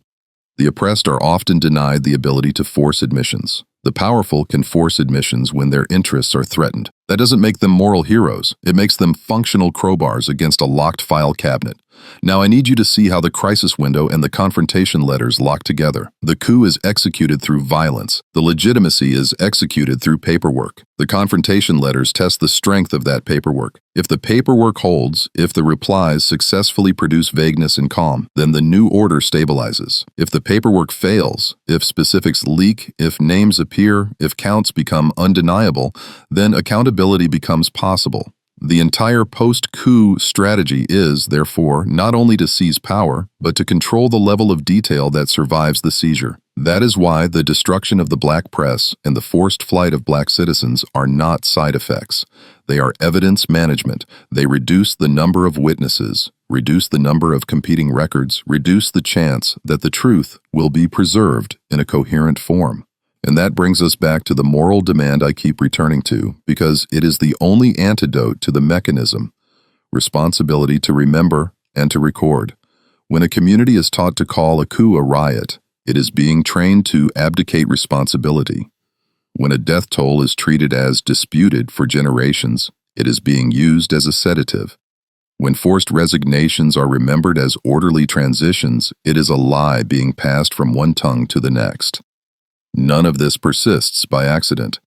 The oppressed are often denied the ability to force admissions. The powerful can force admissions when their interests are threatened. That doesn't make them moral heroes. It makes them functional crowbars against a locked file cabinet. Now I need you to see how the crisis window and the confrontation letters lock together. The coup is executed through violence. The legitimacy is executed through paperwork. The confrontation letters test the strength of that paperwork. If the paperwork holds, if the replies successfully produce vagueness and calm, then the new order stabilizes. If the paperwork fails, if specifics leak, if names appear, if counts become undeniable, then accountability becomes possible. The entire post-coup strategy is, therefore, not only to seize power, but to control the level of detail that survives the seizure. That is why the destruction of the black press and the forced flight of black citizens are not side effects. They are evidence management. They reduce the number of witnesses, reduce the number of competing records, reduce the chance that the truth will be preserved in a coherent form. And that brings us back to the moral demand I keep returning to, because it is the only antidote to the mechanism, responsibility to remember and to record. When a community is taught to call a coup a riot, it is being trained to abdicate responsibility. When a death toll is treated as disputed for generations, it is being used as a sedative. When forced resignations are remembered as orderly transitions, it is a lie being passed from one tongue to the next. None of this persists by accident.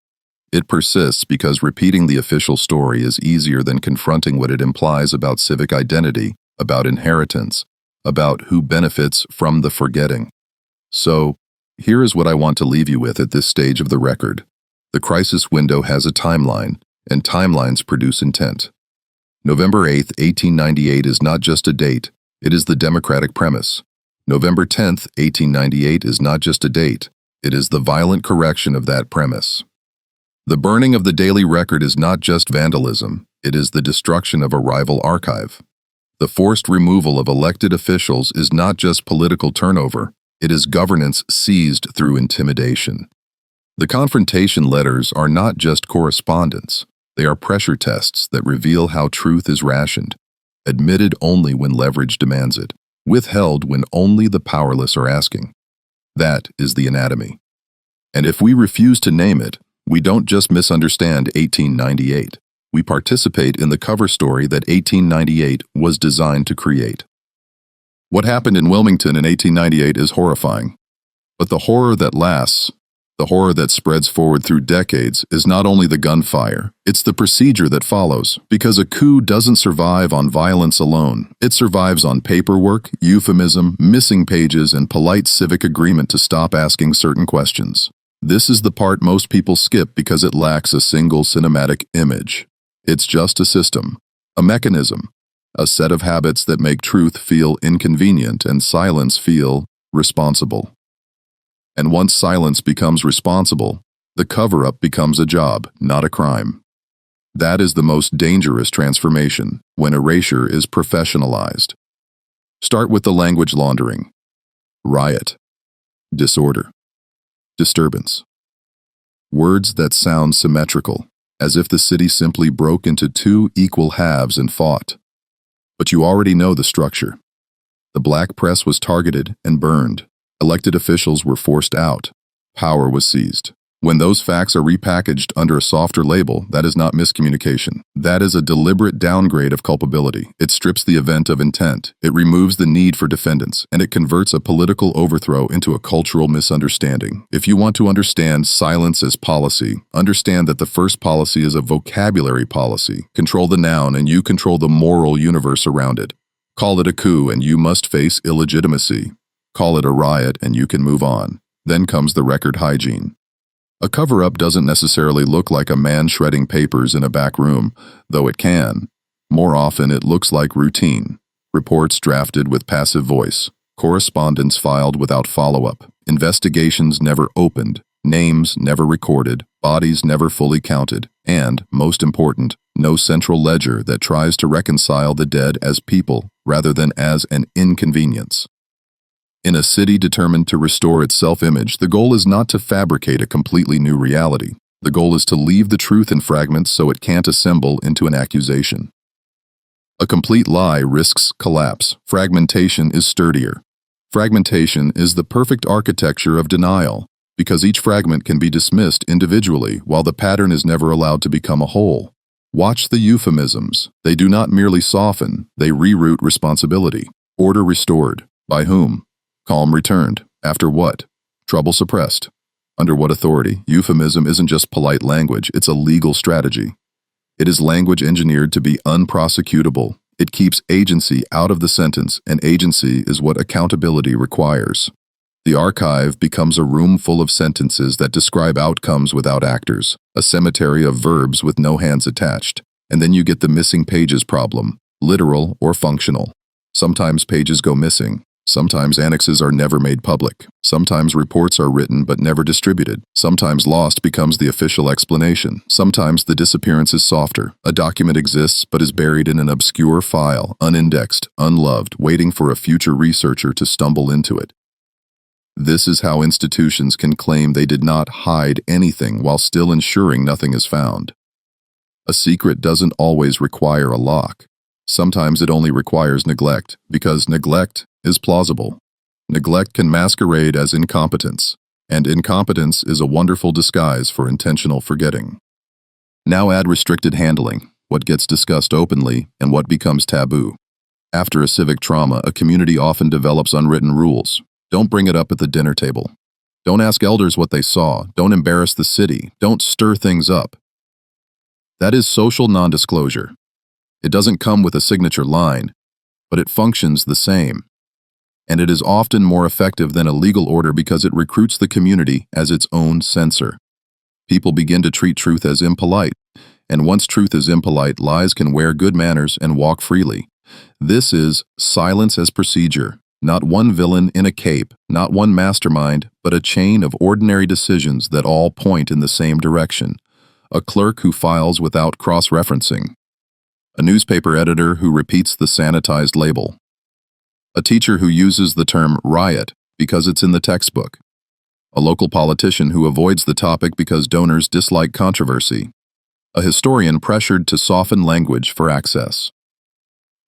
It persists because repeating the official story is easier than confronting what it implies about civic identity, about inheritance, about who benefits from the forgetting. So, here is what I want to leave you with at this stage of the record. The crisis window has a timeline, and timelines produce intent. November 8, 1898 is not just a date, it is the democratic premise. November 10, 1898 is not just a date, it is the violent correction of that premise. The burning of the Daily Record is not just vandalism, it is the destruction of a rival archive. The forced removal of elected officials is not just political turnover, it is governance seized through intimidation. The confrontation letters are not just correspondence, they are pressure tests that reveal how truth is rationed, admitted only when leverage demands it, withheld when only the powerless are asking. That is the anatomy. And if we refuse to name it, we don't just misunderstand 1898. We participate in the cover story that 1898 was designed to create. What happened in Wilmington in 1898 is horrifying. But the horror that lasts, the horror that spreads forward through decades, is not only the gunfire, it's the procedure that follows. Because a coup doesn't survive on violence alone. It survives on paperwork, euphemism, missing pages, and polite civic agreement to stop asking certain questions. This is the part most people skip because it lacks a single cinematic image. It's just a system, a mechanism, a set of habits that make truth feel inconvenient and silence feel responsible. And once silence becomes responsible, the cover-up becomes a job, not a crime. That is the most dangerous transformation, when erasure is professionalized. Start with the language laundering. Riot. Disorder. Disturbance. Words that sound symmetrical, as if the city simply broke into two equal halves and fought. But you already know the structure. The black press was targeted and burned. Elected officials were forced out. Power was seized. When those facts are repackaged under a softer label, that is not miscommunication. That is a deliberate downgrade of culpability. It strips the event of intent. It removes the need for defendants, and it converts a political overthrow into a cultural misunderstanding. If you want to understand silence as policy, understand that the first policy is a vocabulary policy. Control the noun, and you control the moral universe around it. Call it a coup, and you must face illegitimacy. Call it a riot, and you can move on. Then comes the record hygiene. A cover-up doesn't necessarily look like a man shredding papers in a back room, though it can. More often, it looks like routine. Reports drafted with passive voice, correspondence filed without follow-up, investigations never opened, names never recorded, bodies never fully counted, and, most important, no central ledger that tries to reconcile the dead as people rather than as an inconvenience. In a city determined to restore its self-image, the goal is not to fabricate a completely new reality. The goal is to leave the truth in fragments so it can't assemble into an accusation. A complete lie risks collapse. Fragmentation is sturdier. Fragmentation is the perfect architecture of denial, because each fragment can be dismissed individually while the pattern is never allowed to become a whole. Watch the euphemisms. They do not merely soften, they reroute responsibility. Order restored. By whom? Calm returned. After what? Trouble suppressed. Under what authority? Euphemism isn't just polite language, it's a legal strategy. It is language engineered to be unprosecutable. It keeps agency out of the sentence, and agency is what accountability requires. The archive becomes a room full of sentences that describe outcomes without actors, a cemetery of verbs with no hands attached. And then you get the missing pages problem, literal or functional. Sometimes pages go missing. Sometimes annexes are never made public. Sometimes reports are written but never distributed. Sometimes lost becomes the official explanation. Sometimes the disappearance is softer. A document exists but is buried in an obscure file, unindexed, unloved, waiting for a future researcher to stumble into it. This is how institutions can claim they did not hide anything while still ensuring nothing is found. A secret doesn't always require a lock. Sometimes it only requires neglect, because neglect is plausible. Neglect can masquerade as incompetence, and incompetence is a wonderful disguise for intentional forgetting. Now add restricted handling, what gets discussed openly and what becomes taboo. After a civic trauma, a community often develops unwritten rules. Don't bring it up at the dinner table. Don't ask elders what they saw. Don't embarrass the city. Don't stir things up. That is social non-disclosure. It doesn't come with a signature line, but it functions the same. And it is often more effective than a legal order because it recruits the community as its own censor. People begin to treat truth as impolite, and once truth is impolite, lies can wear good manners and walk freely. This is silence as procedure, not one villain in a cape, not one mastermind, but a chain of ordinary decisions that all point in the same direction. A clerk who files without cross-referencing. A newspaper editor who repeats the sanitized label. A teacher who uses the term riot because it's in the textbook. A local politician who avoids the topic because donors dislike controversy. A historian pressured to soften language for access.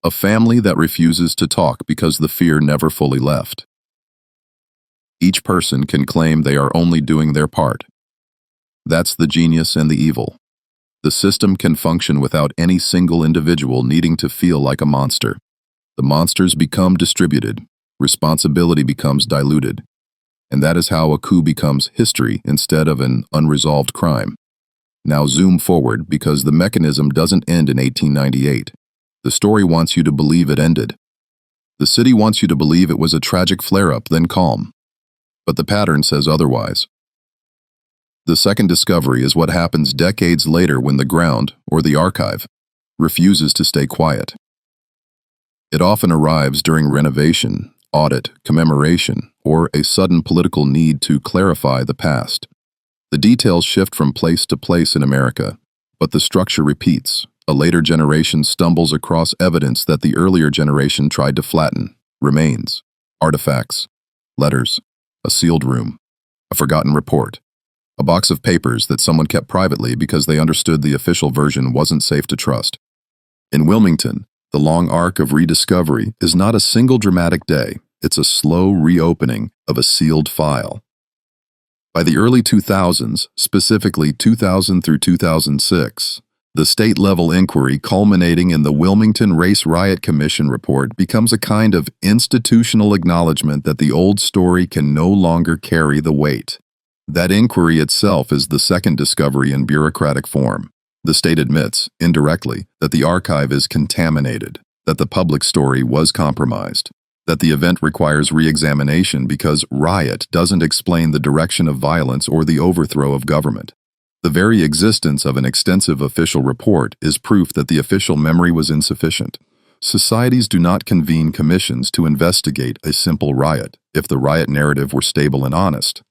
A family that refuses to talk because the fear never fully left. Each person can claim they are only doing their part. That's the genius and the evil. The system can function without any single individual needing to feel like a monster. The monsters become distributed, responsibility becomes diluted, and that is how a coup becomes history instead of an unresolved crime. Now zoom forward, because the mechanism doesn't end in 1898. The story wants you to believe it ended. The city wants you to believe it was a tragic flare-up, then calm. But the pattern says otherwise. The second discovery is what happens decades later when the ground, or the archive, refuses to stay quiet. It often arrives during renovation, audit, commemoration, or a sudden political need to clarify the past. The details shift from place to place in America, but the structure repeats. A later generation stumbles across evidence that the earlier generation tried to flatten. Remains, artifacts, letters, a sealed room, a forgotten report, a box of papers that someone kept privately because they understood the official version wasn't safe to trust. In Wilmington, the long arc of rediscovery is not a single dramatic day. It's a slow reopening of a sealed file. By the early 2000s, specifically 2000 through 2006, the state-level inquiry culminating in the Wilmington Race Riot Commission report becomes a kind of institutional acknowledgement that the old story can no longer carry the weight. That inquiry itself is the second discovery in bureaucratic form. The state admits, indirectly, that the archive is contaminated, that the public story was compromised, that the event requires re-examination because riot doesn't explain the direction of violence or the overthrow of government. The very existence of an extensive official report is proof that the official memory was insufficient. Societies do not convene commissions to investigate a simple riot if the riot narrative were stable and honest.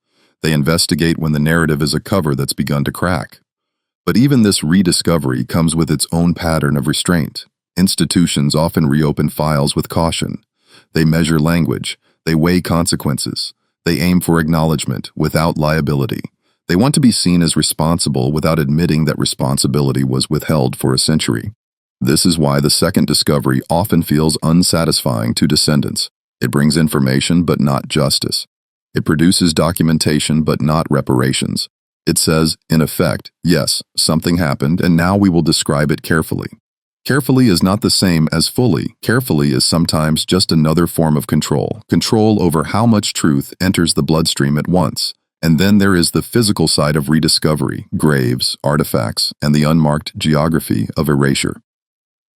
They investigate when the narrative is a cover that's begun to crack. But even this rediscovery comes with its own pattern of restraint. Institutions often reopen files with caution. They measure language. They weigh consequences. They aim for acknowledgement without liability. They want to be seen as responsible without admitting that responsibility was withheld for a century. This is why the second discovery often feels unsatisfying to descendants. It brings information but not justice. It produces documentation but not reparations. It says, in effect, yes, something happened and now we will describe it carefully. Carefully is not the same as fully. Carefully is sometimes just another form of control. Control over how much truth enters the bloodstream at once. And then there is the physical side of rediscovery, graves, artifacts, and the unmarked geography of erasure.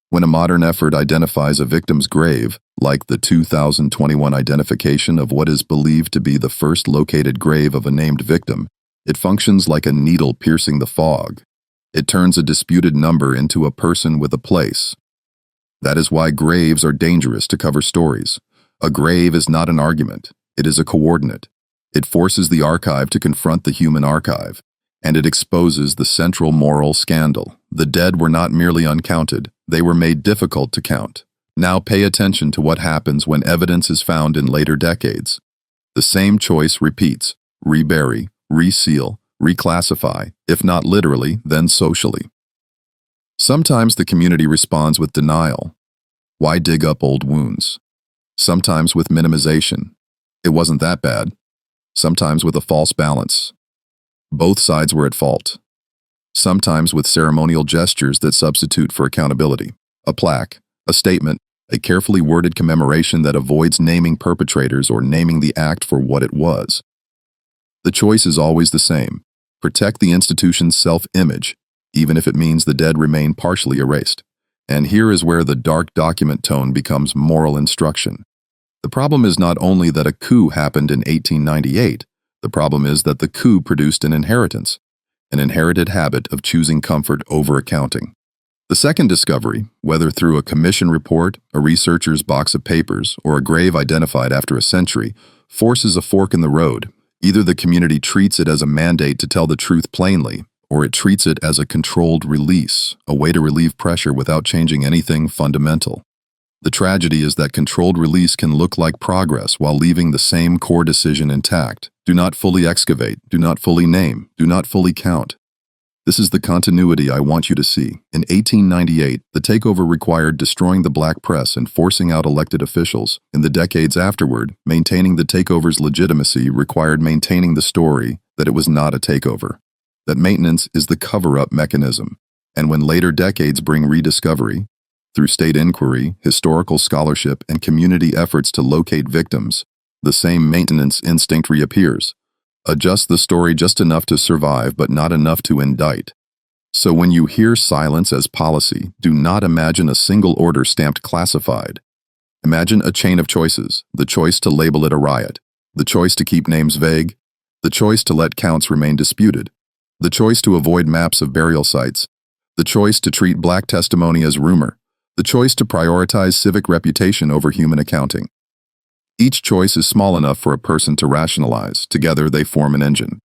When a modern effort identifies a victim's grave, like the 2021 identification of what is believed to be the first located grave of a named victim, it functions like a needle piercing the fog. It turns a disputed number into a person with a place. That is why graves are dangerous to cover stories. A grave is not an argument, it is a coordinate. It forces the archive to confront the human archive, and it exposes the central moral scandal. The dead were not merely uncounted, they were made difficult to count. Now pay attention to what happens when evidence is found in later decades. The same choice repeats: rebury, reseal, reclassify, if not literally, then socially. Sometimes the community responds with denial. Why dig up old wounds? Sometimes with minimization. It wasn't that bad. Sometimes with a false balance. Both sides were at fault. Sometimes with ceremonial gestures that substitute for accountability. A plaque, a statement, a carefully worded commemoration that avoids naming perpetrators or naming the act for what it was. The choice is always the same: protect the institution's self-image, even if it means the dead remain partially erased. And here is where the dark document tone becomes moral instruction. The problem is not only that a coup happened in 1898, the problem is that the coup produced an inheritance, an inherited habit of choosing comfort over accounting. The second discovery, whether through a commission report, a researcher's box of papers, or a grave identified after a century, forces a fork in the road. Either the community treats it as a mandate to tell the truth plainly, or it treats it as a controlled release, a way to relieve pressure without changing anything fundamental. The tragedy is that controlled release can look like progress while leaving the same core decision intact. Do not fully excavate, do not fully name, do not fully count. This is the continuity I want you to see. In 1898, the takeover required destroying the black press and forcing out elected officials. In the decades afterward, maintaining the takeover's legitimacy required maintaining the story that it was not a takeover. That maintenance is the cover-up mechanism. And when later decades bring rediscovery, through state inquiry, historical scholarship, and community efforts to locate victims, the same maintenance instinct reappears. Adjust the story just enough to survive, but not enough to indict. So when you hear silence as policy, do not imagine a single order stamped classified. Imagine a chain of choices: the choice to label it a riot, the choice to keep names vague, the choice to let counts remain disputed, the choice to avoid maps of burial sites, the choice to treat black testimony as rumor, the choice to prioritize civic reputation over human accounting. Each choice is small enough for a person to rationalize. Together, they form an engine.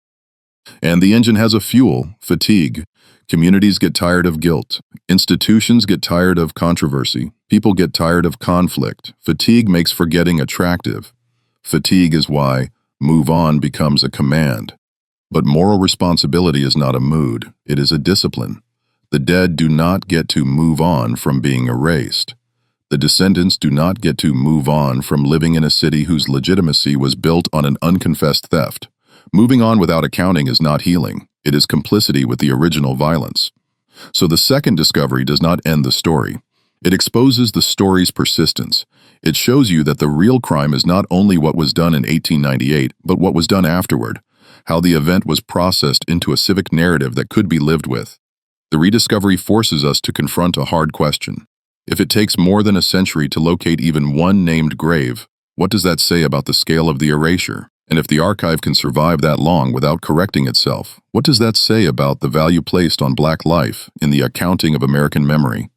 And the engine has a fuel: fatigue. Communities get tired of guilt. Institutions get tired of controversy. People get tired of conflict. Fatigue makes forgetting attractive. Fatigue is why move on becomes a command. But moral responsibility is not a mood. It is a discipline. The dead do not get to move on from being erased. The descendants do not get to move on from living in a city whose legitimacy was built on an unconfessed theft. Moving on without accounting is not healing. It is complicity with the original violence. So the second discovery does not end the story. It exposes the story's persistence. It shows you that the real crime is not only what was done in 1898, but what was done afterward, how the event was processed into a civic narrative that could be lived with. The rediscovery forces us to confront a hard question. If it takes more than a century to locate even one named grave, what does that say about the scale of the erasure? And if the archive can survive that long without correcting itself, what does that say about the value placed on black life in the accounting of American memory?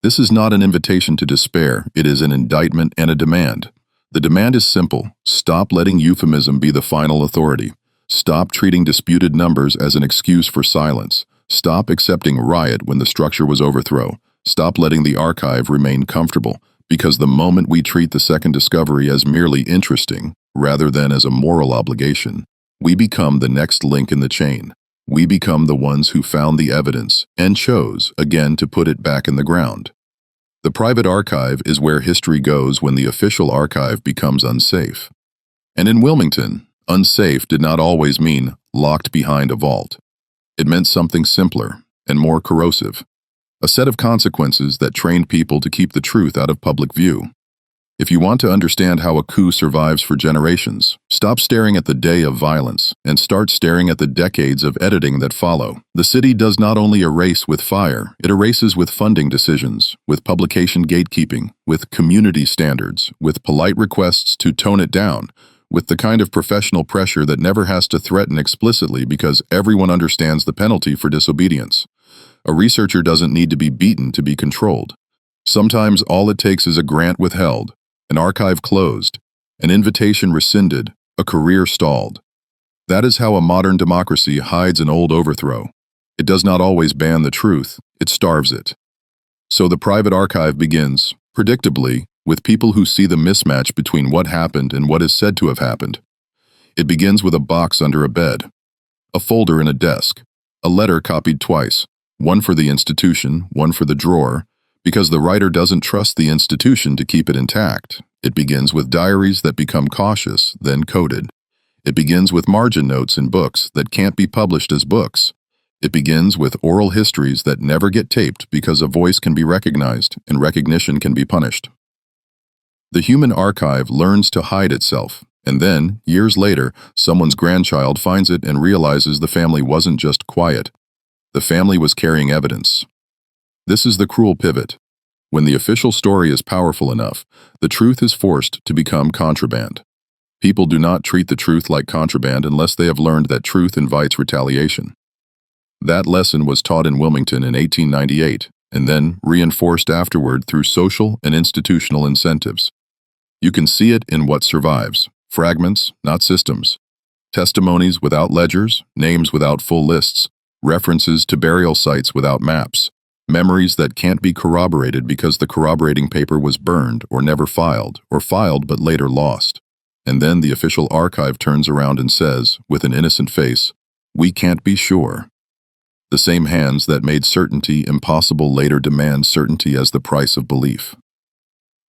This is not an invitation to despair. It is an indictment and a demand. The demand is simple: stop letting euphemism be the final authority. Stop treating disputed numbers as an excuse for silence. Stop accepting riot when the structure was overthrow. Stop letting the archive remain comfortable, because the moment we treat the second discovery as merely interesting, rather than as a moral obligation, we become the next link in the chain. We become the ones who found the evidence and chose, again, to put it back in the ground. The private archive is where history goes when the official archive becomes unsafe. And in Wilmington, unsafe did not always mean locked behind a vault. It meant something simpler and more corrosive. A set of consequences that trained people to keep the truth out of public view. If you want to understand how a coup survives for generations, stop staring at the day of violence and start staring at the decades of editing that follow. The city does not only erase with fire, it erases with funding decisions, with publication gatekeeping, with community standards, with polite requests to tone it down, with the kind of professional pressure that never has to threaten explicitly because everyone understands the penalty for disobedience. A researcher doesn't need to be beaten to be controlled. Sometimes all it takes is a grant withheld, an archive closed, an invitation rescinded, a career stalled. That is how a modern democracy hides an old overthrow. It does not always ban the truth, it starves it. So the private archive begins, predictably, with people who see the mismatch between what happened and what is said to have happened. It begins with a box under a bed, a folder in a desk, a letter copied twice, one for the institution, one for the drawer, because the writer doesn't trust the institution to keep it intact. It begins with diaries that become cautious, then coded. It begins with margin notes in books that can't be published as books. It begins with oral histories that never get taped because a voice can be recognized and recognition can be punished. The human archive learns to hide itself, and then, years later, someone's grandchild finds it and realizes the family wasn't just quiet. The family was carrying evidence. This is the cruel pivot. When the official story is powerful enough, the truth is forced to become contraband. People do not treat the truth like contraband unless they have learned that truth invites retaliation. That lesson was taught in Wilmington in 1898, and then reinforced afterward through social and institutional incentives. You can see it in what survives: fragments, not systems. Testimonies without ledgers, names without full lists, references to burial sites without maps, memories that can't be corroborated because the corroborating paper was burned or never filed, or filed but later lost. And then the official archive turns around and says, with an innocent face, "We can't be sure." The same hands that made certainty impossible later demand certainty as the price of belief.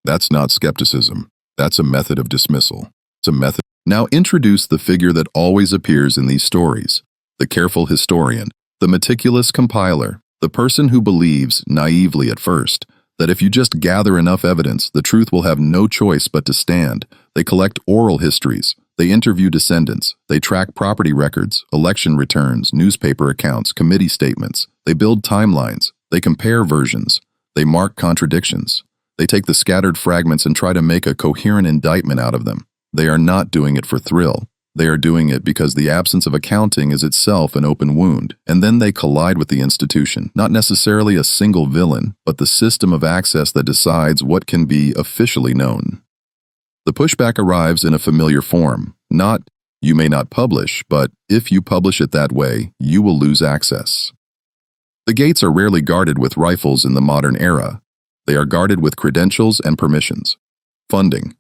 That's not skepticism. That's a method of dismissal. It's a method. Now introduce the figure that always appears in these stories, the careful historian, the meticulous compiler, the person who believes, naively at first, that if you just gather enough evidence, the truth will have no choice but to stand. They collect oral histories. They interview descendants. They track property records, election returns, newspaper accounts, committee statements. They build timelines. They compare versions. They mark contradictions. They take the scattered fragments and try to make a coherent indictment out of them. They are not doing it for thrill. They are doing it because the absence of accounting is itself an open wound, and then they collide with the institution, not necessarily a single villain, but the system of access that decides what can be officially known. The pushback arrives in a familiar form, not, you may not publish, but if you publish it that way, you will lose access. The gates are rarely guarded with rifles in the modern era. They are guarded with credentials and permissions, funding,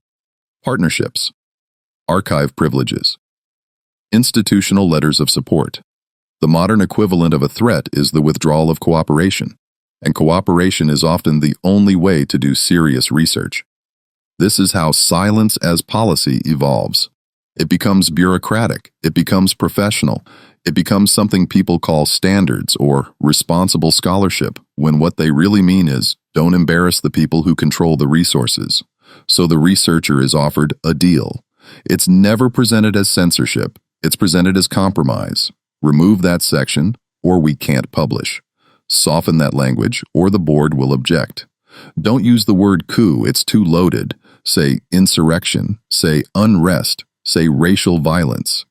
partnerships, archive privileges, institutional letters of support. The modern equivalent of a threat is the withdrawal of cooperation, and cooperation is often the only way to do serious research. This is how silence as policy evolves. It becomes bureaucratic, it becomes professional, it becomes something people call standards or responsible scholarship, when what they really mean is, don't embarrass the people who control the resources. So the researcher is offered a deal. It's never presented as censorship. It's presented as compromise. Remove that section, or we can't publish. Soften that language, or the board will object. Don't use the word coup, it's too loaded. Say insurrection, say unrest, say racial violence.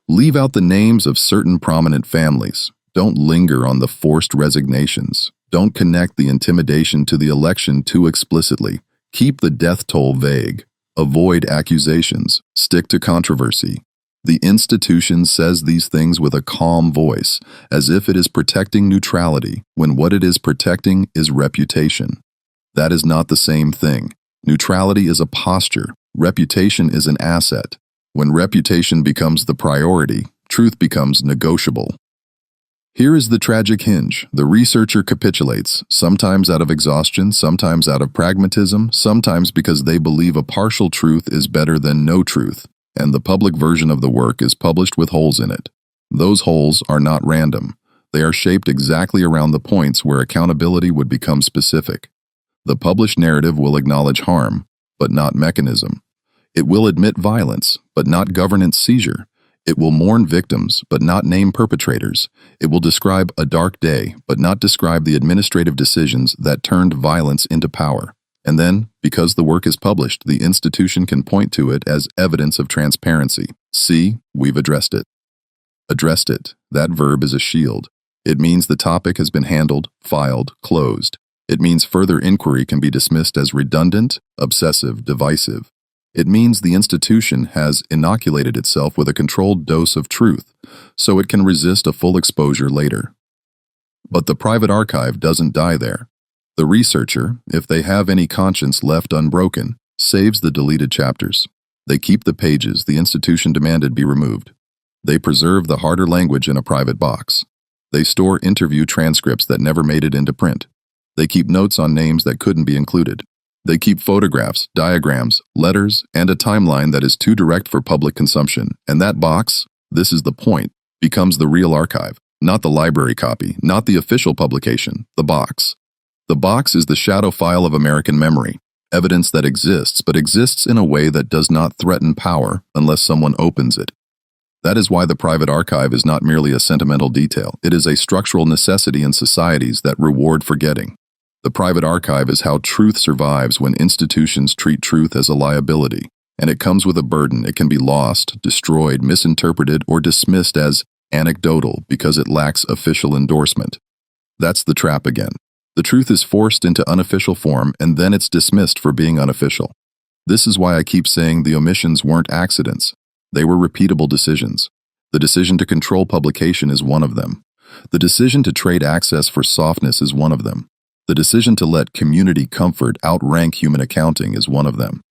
Leave out the names of certain prominent families. Don't linger on the forced resignations. Don't connect the intimidation to the election too explicitly. Keep the death toll vague. Avoid accusations. Stick to controversy. The institution says these things with a calm voice, as if it is protecting neutrality, when what it is protecting is reputation. That is not the same thing. Neutrality is a posture. Reputation is an asset. When reputation becomes the priority, truth becomes negotiable. Here is the tragic hinge. The researcher capitulates, sometimes out of exhaustion, sometimes out of pragmatism, sometimes because they believe a partial truth is better than no truth, and the public version of the work is published with holes in it. Those holes are not random. They are shaped exactly around the points where accountability would become specific. The published narrative will acknowledge harm, but not mechanism. It will admit violence, but not governance seizure. It will mourn victims, but not name perpetrators. It will describe a dark day, but not describe the administrative decisions that turned violence into power. And then, because the work is published, the institution can point to it as evidence of transparency. See, we've addressed it. Addressed it. That verb is a shield. It means the topic has been handled, filed, closed. It means further inquiry can be dismissed as redundant, obsessive, divisive. It means the institution has inoculated itself with a controlled dose of truth, so it can resist a full exposure later. But the private archive doesn't die there. The researcher, if they have any conscience left unbroken, saves the deleted chapters. They keep the pages the institution demanded be removed. They preserve the harder language in a private box. They store interview transcripts that never made it into print. They keep notes on names that couldn't be included. They keep photographs, diagrams, letters, and a timeline that is too direct for public consumption. And that box, this is the point, becomes the real archive, not the library copy, not the official publication, the box. The box is the shadow file of American memory, evidence that exists, but exists in a way that does not threaten power unless someone opens it. That is why the private archive is not merely a sentimental detail. It is a structural necessity in societies that reward forgetting. The private archive is how truth survives when institutions treat truth as a liability, and it comes with a burden. It can be lost, destroyed, misinterpreted, or dismissed as anecdotal because it lacks official endorsement. That's the trap again. The truth is forced into unofficial form, and then it's dismissed for being unofficial. This is why I keep saying the omissions weren't accidents. They were repeatable decisions. The decision to control publication is one of them. The decision to trade access for softness is one of them. The decision to let community comfort outrank human accounting is one of them.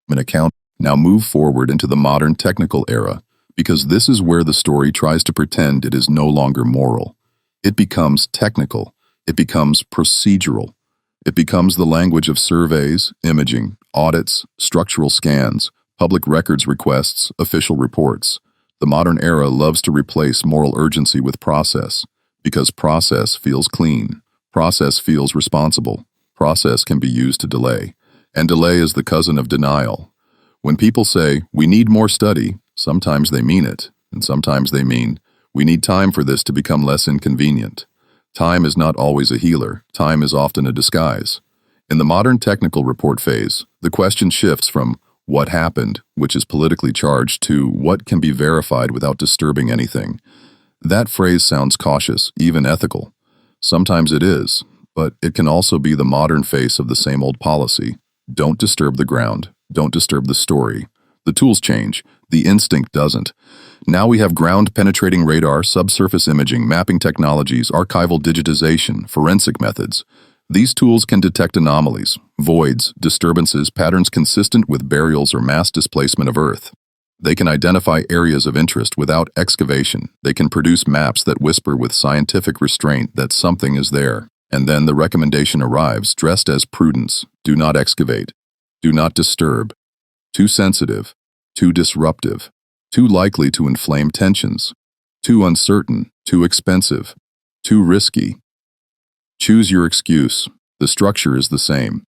Now move forward into the modern technical era, because this is where the story tries to pretend it is no longer moral. It becomes technical. It becomes procedural. It becomes the language of surveys, imaging, audits, structural scans, public records requests, official reports. The modern era loves to replace moral urgency with process, because process feels clean, process feels responsible, process can be used to delay, and delay is the cousin of denial. When people say, we need more study, sometimes they mean it, and sometimes they mean, we need time for this to become less inconvenient. Time is not always a healer, time is often a disguise. In the modern technical report phase, the question shifts from what happened, which is politically charged, to what can be verified without disturbing anything. That phrase sounds cautious, even ethical. Sometimes it is, but it can also be the modern face of the same old policy. Don't disturb the ground, don't disturb the story. The tools change, the instinct doesn't. Now we have ground-penetrating radar, subsurface imaging, mapping technologies, archival digitization, forensic methods. These tools can detect anomalies, voids, disturbances, patterns consistent with burials or mass displacement of Earth. They can identify areas of interest without excavation. They can produce maps that whisper with scientific restraint that something is there. And then the recommendation arrives, dressed as prudence. Do not excavate. Do not disturb. Too sensitive. Too disruptive. Too likely to inflame tensions. Too uncertain. Too expensive. Too risky. Choose your excuse. The structure is the same.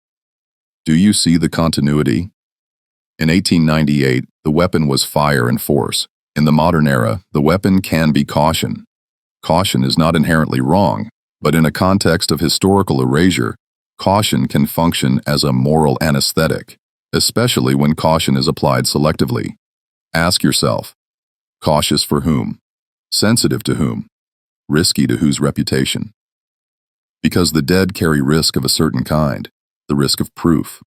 Do you see the continuity? In 1898, the weapon was fire and force. In the modern era, the weapon can be caution. Caution is not inherently wrong, but in a context of historical erasure, caution can function as a moral anesthetic, especially when caution is applied selectively. Ask yourself, cautious for whom? Sensitive to whom? Risky to whose reputation? Because the dead carry risk of a certain kind, the risk of proof.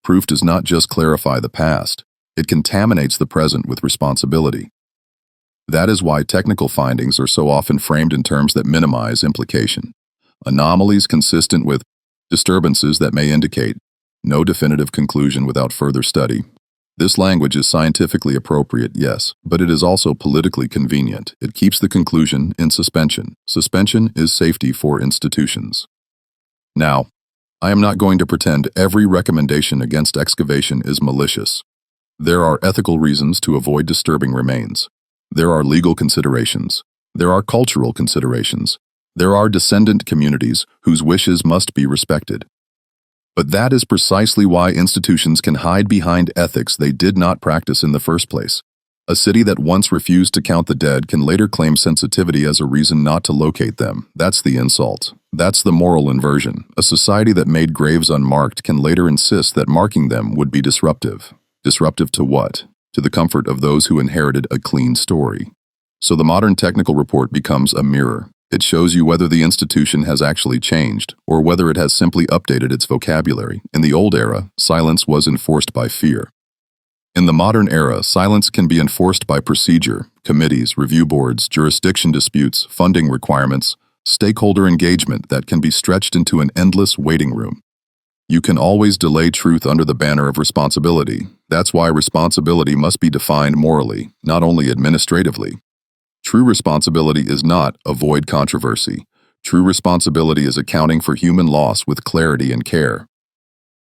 Proof does not just clarify the past, it contaminates the present with responsibility. That is why technical findings are so often framed in terms that minimize implication. Anomalies consistent with disturbances that may indicate no definitive conclusion without further study. This language is scientifically appropriate, yes, but it is also politically convenient. It keeps the conclusion in suspension. Suspension is safety for institutions. Now, I am not going to pretend every recommendation against excavation is malicious. There are ethical reasons to avoid disturbing remains. There are legal considerations. There are cultural considerations. There are descendant communities whose wishes must be respected. But that is precisely why institutions can hide behind ethics they did not practice in the first place. A city that once refused to count the dead can later claim sensitivity as a reason not to locate them. That's the insult. That's the moral inversion. A society that made graves unmarked can later insist that marking them would be disruptive. Disruptive to what? To the comfort of those who inherited a clean story. So the modern technical report becomes a mirror. It shows you whether the institution has actually changed, or whether it has simply updated its vocabulary. In the old era, silence was enforced by fear. In the modern era, silence can be enforced by procedure, committees, review boards, jurisdiction disputes, funding requirements, stakeholder engagement that can be stretched into an endless waiting room. You can always delay truth under the banner of responsibility. That's why responsibility must be defined morally, not only administratively. True responsibility is not avoid controversy. True responsibility is accounting for human loss with clarity and care.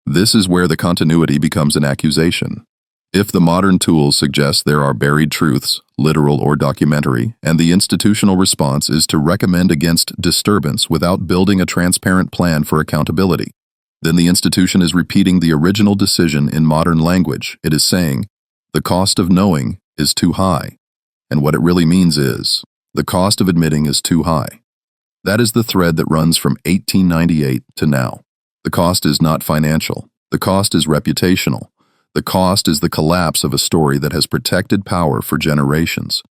This is where the continuity becomes an accusation. If the modern tools suggest there are buried truths, literal or documentary, and the institutional response is to recommend against disturbance without building a transparent plan for accountability, then the institution is repeating the original decision in modern language. It is saying, the cost of knowing is too high. And what it really means is, the cost of admitting is too high. That is the thread that runs from 1898 to now. The cost is not financial. The cost is reputational. The cost is the collapse of a story that has protected power for generations.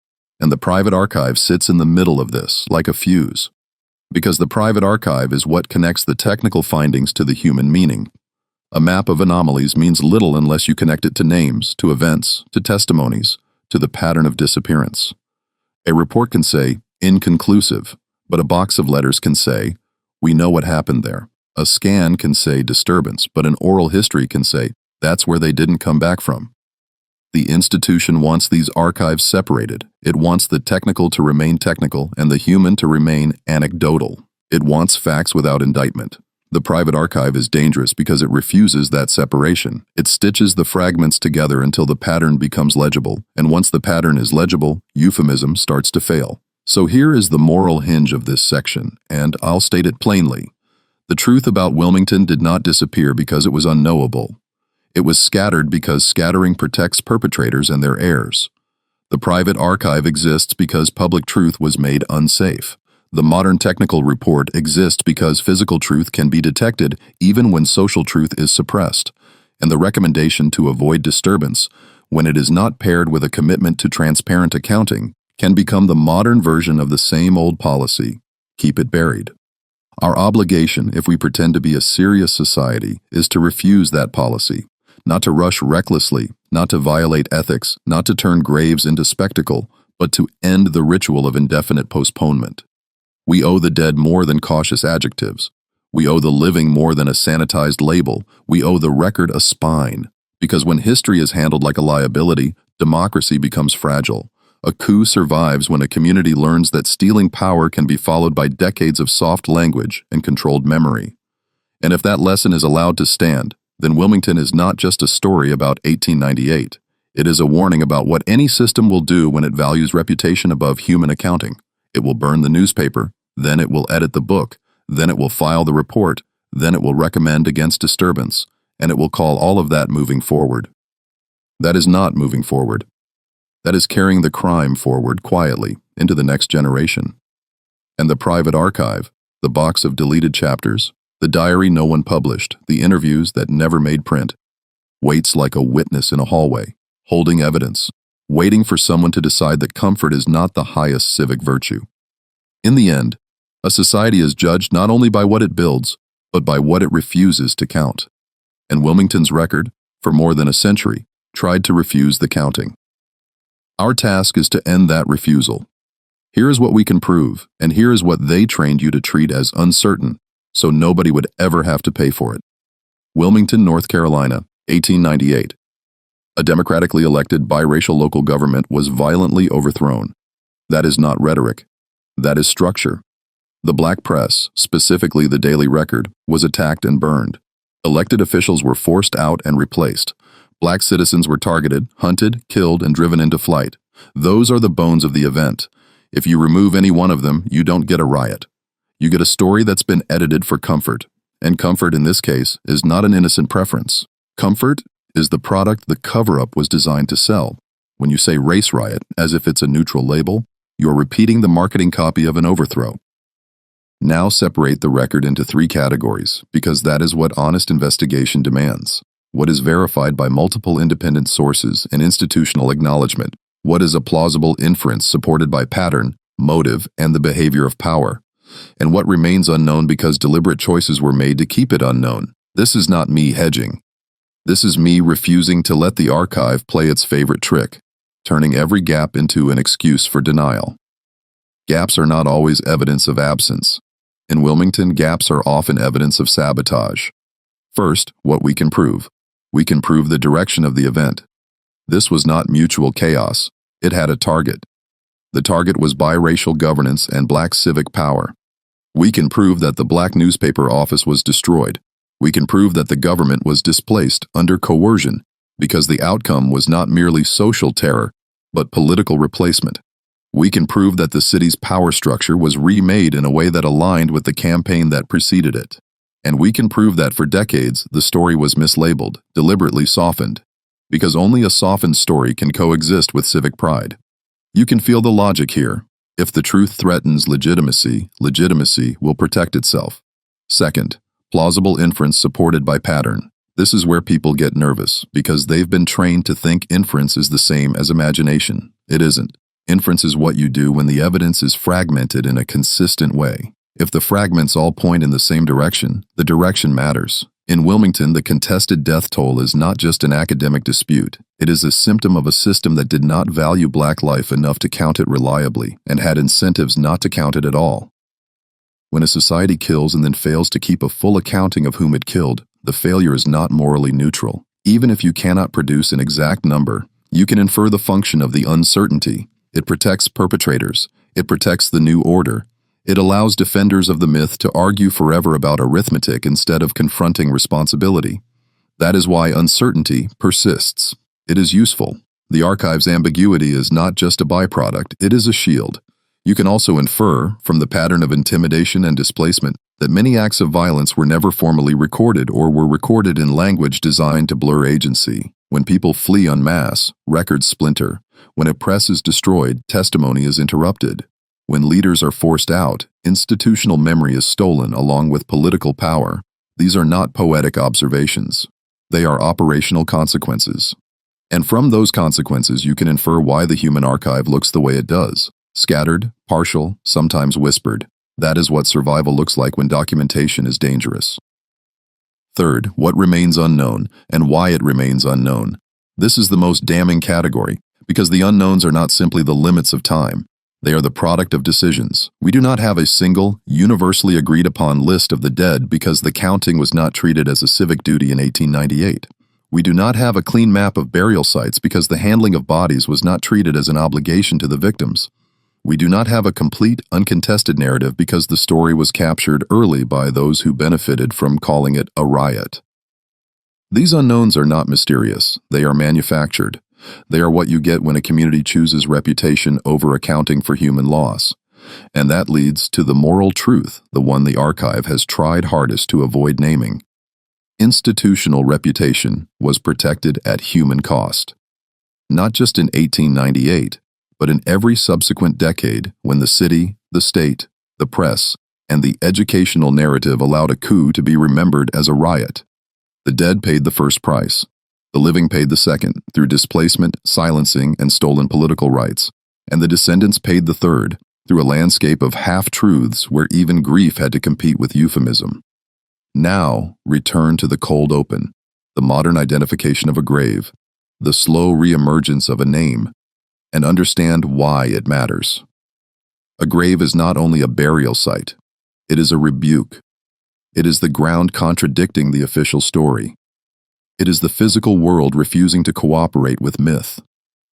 And the private archive sits in the middle of this, like a fuse. Because the private archive is what connects the technical findings to the human meaning. A map of anomalies means little unless you connect it to names, to events, to testimonies, to the pattern of disappearance. A report can say, inconclusive, but a box of letters can say, we know what happened there. A scan can say disturbance, but an oral history can say, that's where they didn't come back from. The institution wants these archives separated. It wants the technical to remain technical and the human to remain anecdotal. It wants facts without indictment. The private archive is dangerous because it refuses that separation. It stitches the fragments together until the pattern becomes legible, and once the pattern is legible, euphemism starts to fail. So here is the moral hinge of this section, and I'll state it plainly. The truth about Wilmington did not disappear because it was unknowable. It was scattered because scattering protects perpetrators and their heirs. The private archive exists because public truth was made unsafe. The modern technical report exists because physical truth can be detected even when social truth is suppressed, and the recommendation to avoid disturbance, when it is not paired with a commitment to transparent accounting, can become the modern version of the same old policy: keep it buried. Our obligation, if we pretend to be a serious society, is to refuse that policy, not to rush recklessly, not to violate ethics, not to turn graves into spectacle, but to end the ritual of indefinite postponement. We owe the dead more than cautious adjectives. We owe the living more than a sanitized label. We owe the record a spine. Because when history is handled like a liability, democracy becomes fragile. A coup survives when a community learns that stealing power can be followed by decades of soft language and controlled memory. And if that lesson is allowed to stand, then Wilmington is not just a story about 1898. It is a warning about what any system will do when it values reputation above human accounting. It will burn the newspaper, then it will edit the book, then it will file the report, then it will recommend against disturbance, and it will call all of that moving forward. That is not moving forward. That is carrying the crime forward quietly into the next generation. And the private archive, the box of deleted chapters, the diary no one published, the interviews that never made print, waits like a witness in a hallway, holding evidence, waiting for someone to decide that comfort is not the highest civic virtue. In the end, a society is judged not only by what it builds, but by what it refuses to count. And Wilmington's record, for more than a century, tried to refuse the counting. Our task is to end that refusal. Here is what we can prove, and here is what they trained you to treat as uncertain, so nobody would ever have to pay for it. Wilmington, North Carolina, 1898. A democratically elected biracial local government was violently overthrown. That is not rhetoric. That is structure. The black press, specifically the Daily Record, was attacked and burned. Elected officials were forced out and replaced. Black citizens were targeted, hunted, killed, and driven into flight. Those are the bones of the event. If you remove any one of them, you don't get a riot. You get a story that's been edited for comfort. And comfort, in this case, is not an innocent preference. Comfort is the product the cover-up was designed to sell. When you say race riot, as if it's a neutral label, you're repeating the marketing copy of an overthrow. Now separate the record into 3 categories, because that is what honest investigation demands. What is verified by multiple independent sources and institutional acknowledgement? What is a plausible inference supported by pattern, motive, and the behavior of power? And what remains unknown because deliberate choices were made to keep it unknown? This is not me hedging. This is me refusing to let the archive play its favorite trick, turning every gap into an excuse for denial. Gaps are not always evidence of absence. In Wilmington, gaps are often evidence of sabotage. First, what we can prove. We can prove the direction of the event. This was not mutual chaos. It had a target. The target was biracial governance and black civic power. We can prove that the black newspaper office was destroyed. We can prove that the government was displaced under coercion because the outcome was not merely social terror, but political replacement. We can prove that the city's power structure was remade in a way that aligned with the campaign that preceded it. And we can prove that for decades, the story was mislabeled, deliberately softened, because only a softened story can coexist with civic pride. You can feel the logic here. If the truth threatens legitimacy, legitimacy will protect itself. Second, plausible inference supported by pattern. This is where people get nervous, because they've been trained to think inference is the same as imagination. It isn't. Inference is what you do when the evidence is fragmented in a consistent way. If the fragments all point in the same direction, the direction matters. In Wilmington, the contested death toll is not just an academic dispute. It is a symptom of a system that did not value black life enough to count it reliably and had incentives not to count it at all. When a society kills and then fails to keep a full accounting of whom it killed, the failure is not morally neutral. Even if you cannot produce an exact number, You can infer the function of the uncertainty. It protects perpetrators. It protects the new order. It allows defenders of the myth to argue forever about arithmetic instead of confronting responsibility. That is why uncertainty persists. It is useful. The archive's ambiguity is not just a byproduct, it is a shield. You can also infer, from the pattern of intimidation and displacement, that many acts of violence were never formally recorded or were recorded in language designed to blur agency. When people flee en masse, records splinter. When a press is destroyed, testimony is interrupted. When leaders are forced out, institutional memory is stolen along with political power. These are not poetic observations. They are operational consequences. And from those consequences, you can infer why the human archive looks the way it does. Scattered, partial, sometimes whispered. That is what survival looks like when documentation is dangerous. Third, what remains unknown and why it remains unknown. This is the most damning category, because the unknowns are not simply the limits of time. They are the product of decisions. We do not have a single, universally agreed upon list of the dead because the counting was not treated as a civic duty in 1898. We do not have a clean map of burial sites because the handling of bodies was not treated as an obligation to the victims. We do not have a complete, uncontested narrative because the story was captured early by those who benefited from calling it a riot. These unknowns are not mysterious. They are manufactured. They are what you get when a community chooses reputation over accounting for human loss. And that leads to the moral truth, the one the archive has tried hardest to avoid naming. Institutional reputation was protected at human cost. Not just in 1898, but in every subsequent decade when the city, the state, the press, and the educational narrative allowed a coup to be remembered as a riot. The dead paid the first price. The living paid the second, through displacement, silencing, and stolen political rights, and the descendants paid the third, through a landscape of half-truths where even grief had to compete with euphemism. Now, return to the cold open, the modern identification of a grave, the slow re-emergence of a name, and understand why it matters. A grave is not only a burial site, it is a rebuke. It is the ground contradicting the official story. It is the physical world refusing to cooperate with myth.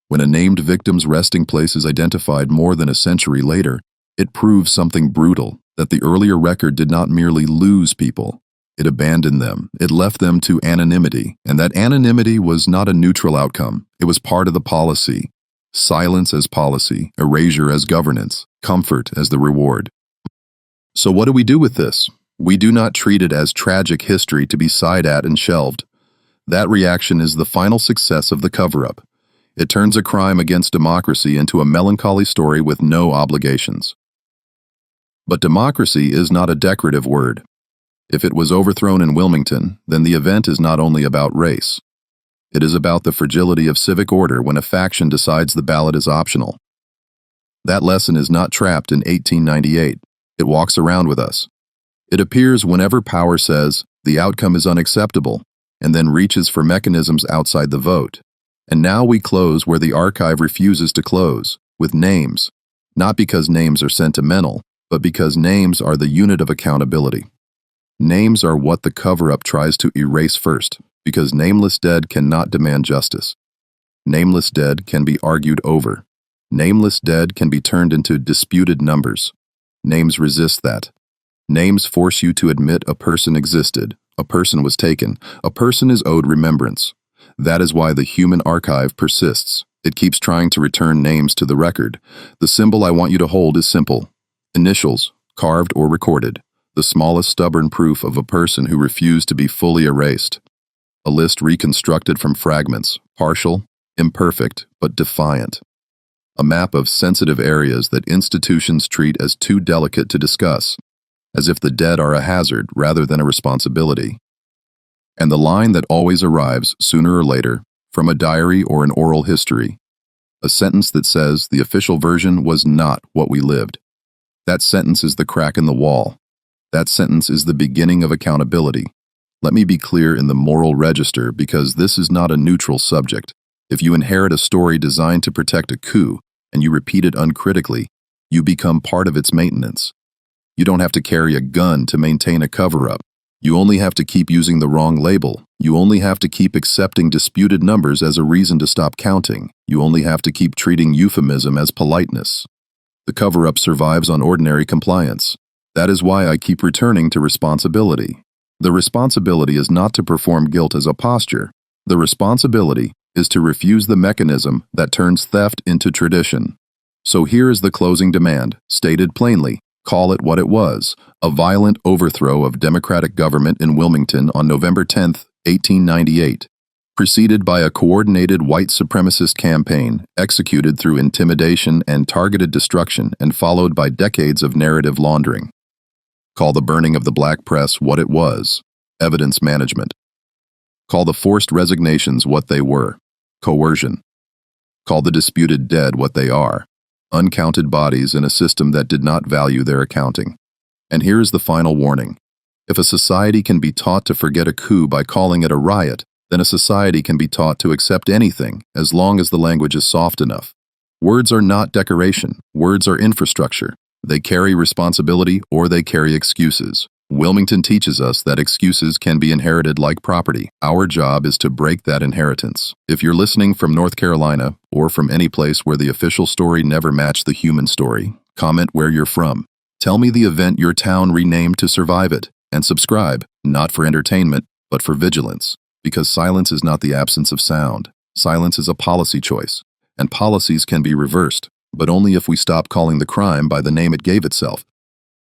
When a named victim's resting place is identified more than a century later, it proves something brutal, that the earlier record did not merely lose people. It abandoned them. It left them to anonymity, and that anonymity was not a neutral outcome. It was part of the policy. Silence as policy, erasure as governance, comfort as the reward. So what do we do with this? We do not treat it as tragic history to be sighed at and shelved. That reaction is the final success of the cover-up. It turns a crime against democracy into a melancholy story with no obligations. But democracy is not a decorative word. If it was overthrown in Wilmington, then the event is not only about race. It is about the fragility of civic order when a faction decides the ballot is optional. That lesson is not trapped in 1898. It walks around with us. It appears whenever power says, the outcome is unacceptable, and then reaches for mechanisms outside the vote. And now we close where the archive refuses to close, with names, not because names are sentimental, but because names are the unit of accountability. Names are what the cover-up tries to erase first, because nameless dead cannot demand justice. Nameless dead can be argued over. Nameless dead can be turned into disputed numbers. Names resist that. Names force you to admit a person existed, a person was taken, a person is owed remembrance. That is why the human archive persists. It keeps trying to return names to the record. The symbol I want you to hold is simple. Initials, carved or recorded. The smallest stubborn proof of a person who refused to be fully erased. A list reconstructed from fragments, partial, imperfect, but defiant. A map of sensitive areas that institutions treat as too delicate to discuss, as if the dead are a hazard rather than a responsibility. And the line that always arrives, sooner or later, from a diary or an oral history. A sentence that says the official version was not what we lived. That sentence is the crack in the wall. That sentence is the beginning of accountability. Let me be clear in the moral register because this is not a neutral subject. If you inherit a story designed to protect a coup and you repeat it uncritically, you become part of its maintenance. You don't have to carry a gun to maintain a cover-up. You only have to keep using the wrong label. You only have to keep accepting disputed numbers as a reason to stop counting. You only have to keep treating euphemism as politeness. The cover-up survives on ordinary compliance. That is why I keep returning to responsibility. The responsibility is not to perform guilt as a posture. The responsibility is to refuse the mechanism that turns theft into tradition. So here is the closing demand, stated plainly. Call it what it was, a violent overthrow of democratic government in Wilmington on November 10, 1898, preceded by a coordinated white supremacist campaign executed through intimidation and targeted destruction and followed by decades of narrative laundering. Call the burning of the black press what it was, evidence management. Call the forced resignations what they were, coercion. Call the disputed dead what they are, uncounted bodies in a system that did not value their accounting. And here is the final warning. If a society can be taught to forget a coup by calling it a riot, then a society can be taught to accept anything as long as the language is soft enough. Words are not decoration. Words are infrastructure. They carry responsibility or they carry excuses. Wilmington teaches us that excuses can be inherited like property. Our job is to break that inheritance. If you're listening from North Carolina or from any place where the official story never matched the human story, comment where you're from. Tell me the event your town renamed to survive it. And subscribe, not for entertainment, but for vigilance. Because silence is not the absence of sound. Silence is a policy choice. And policies can be reversed, but only if we stop calling the crime by the name it gave itself.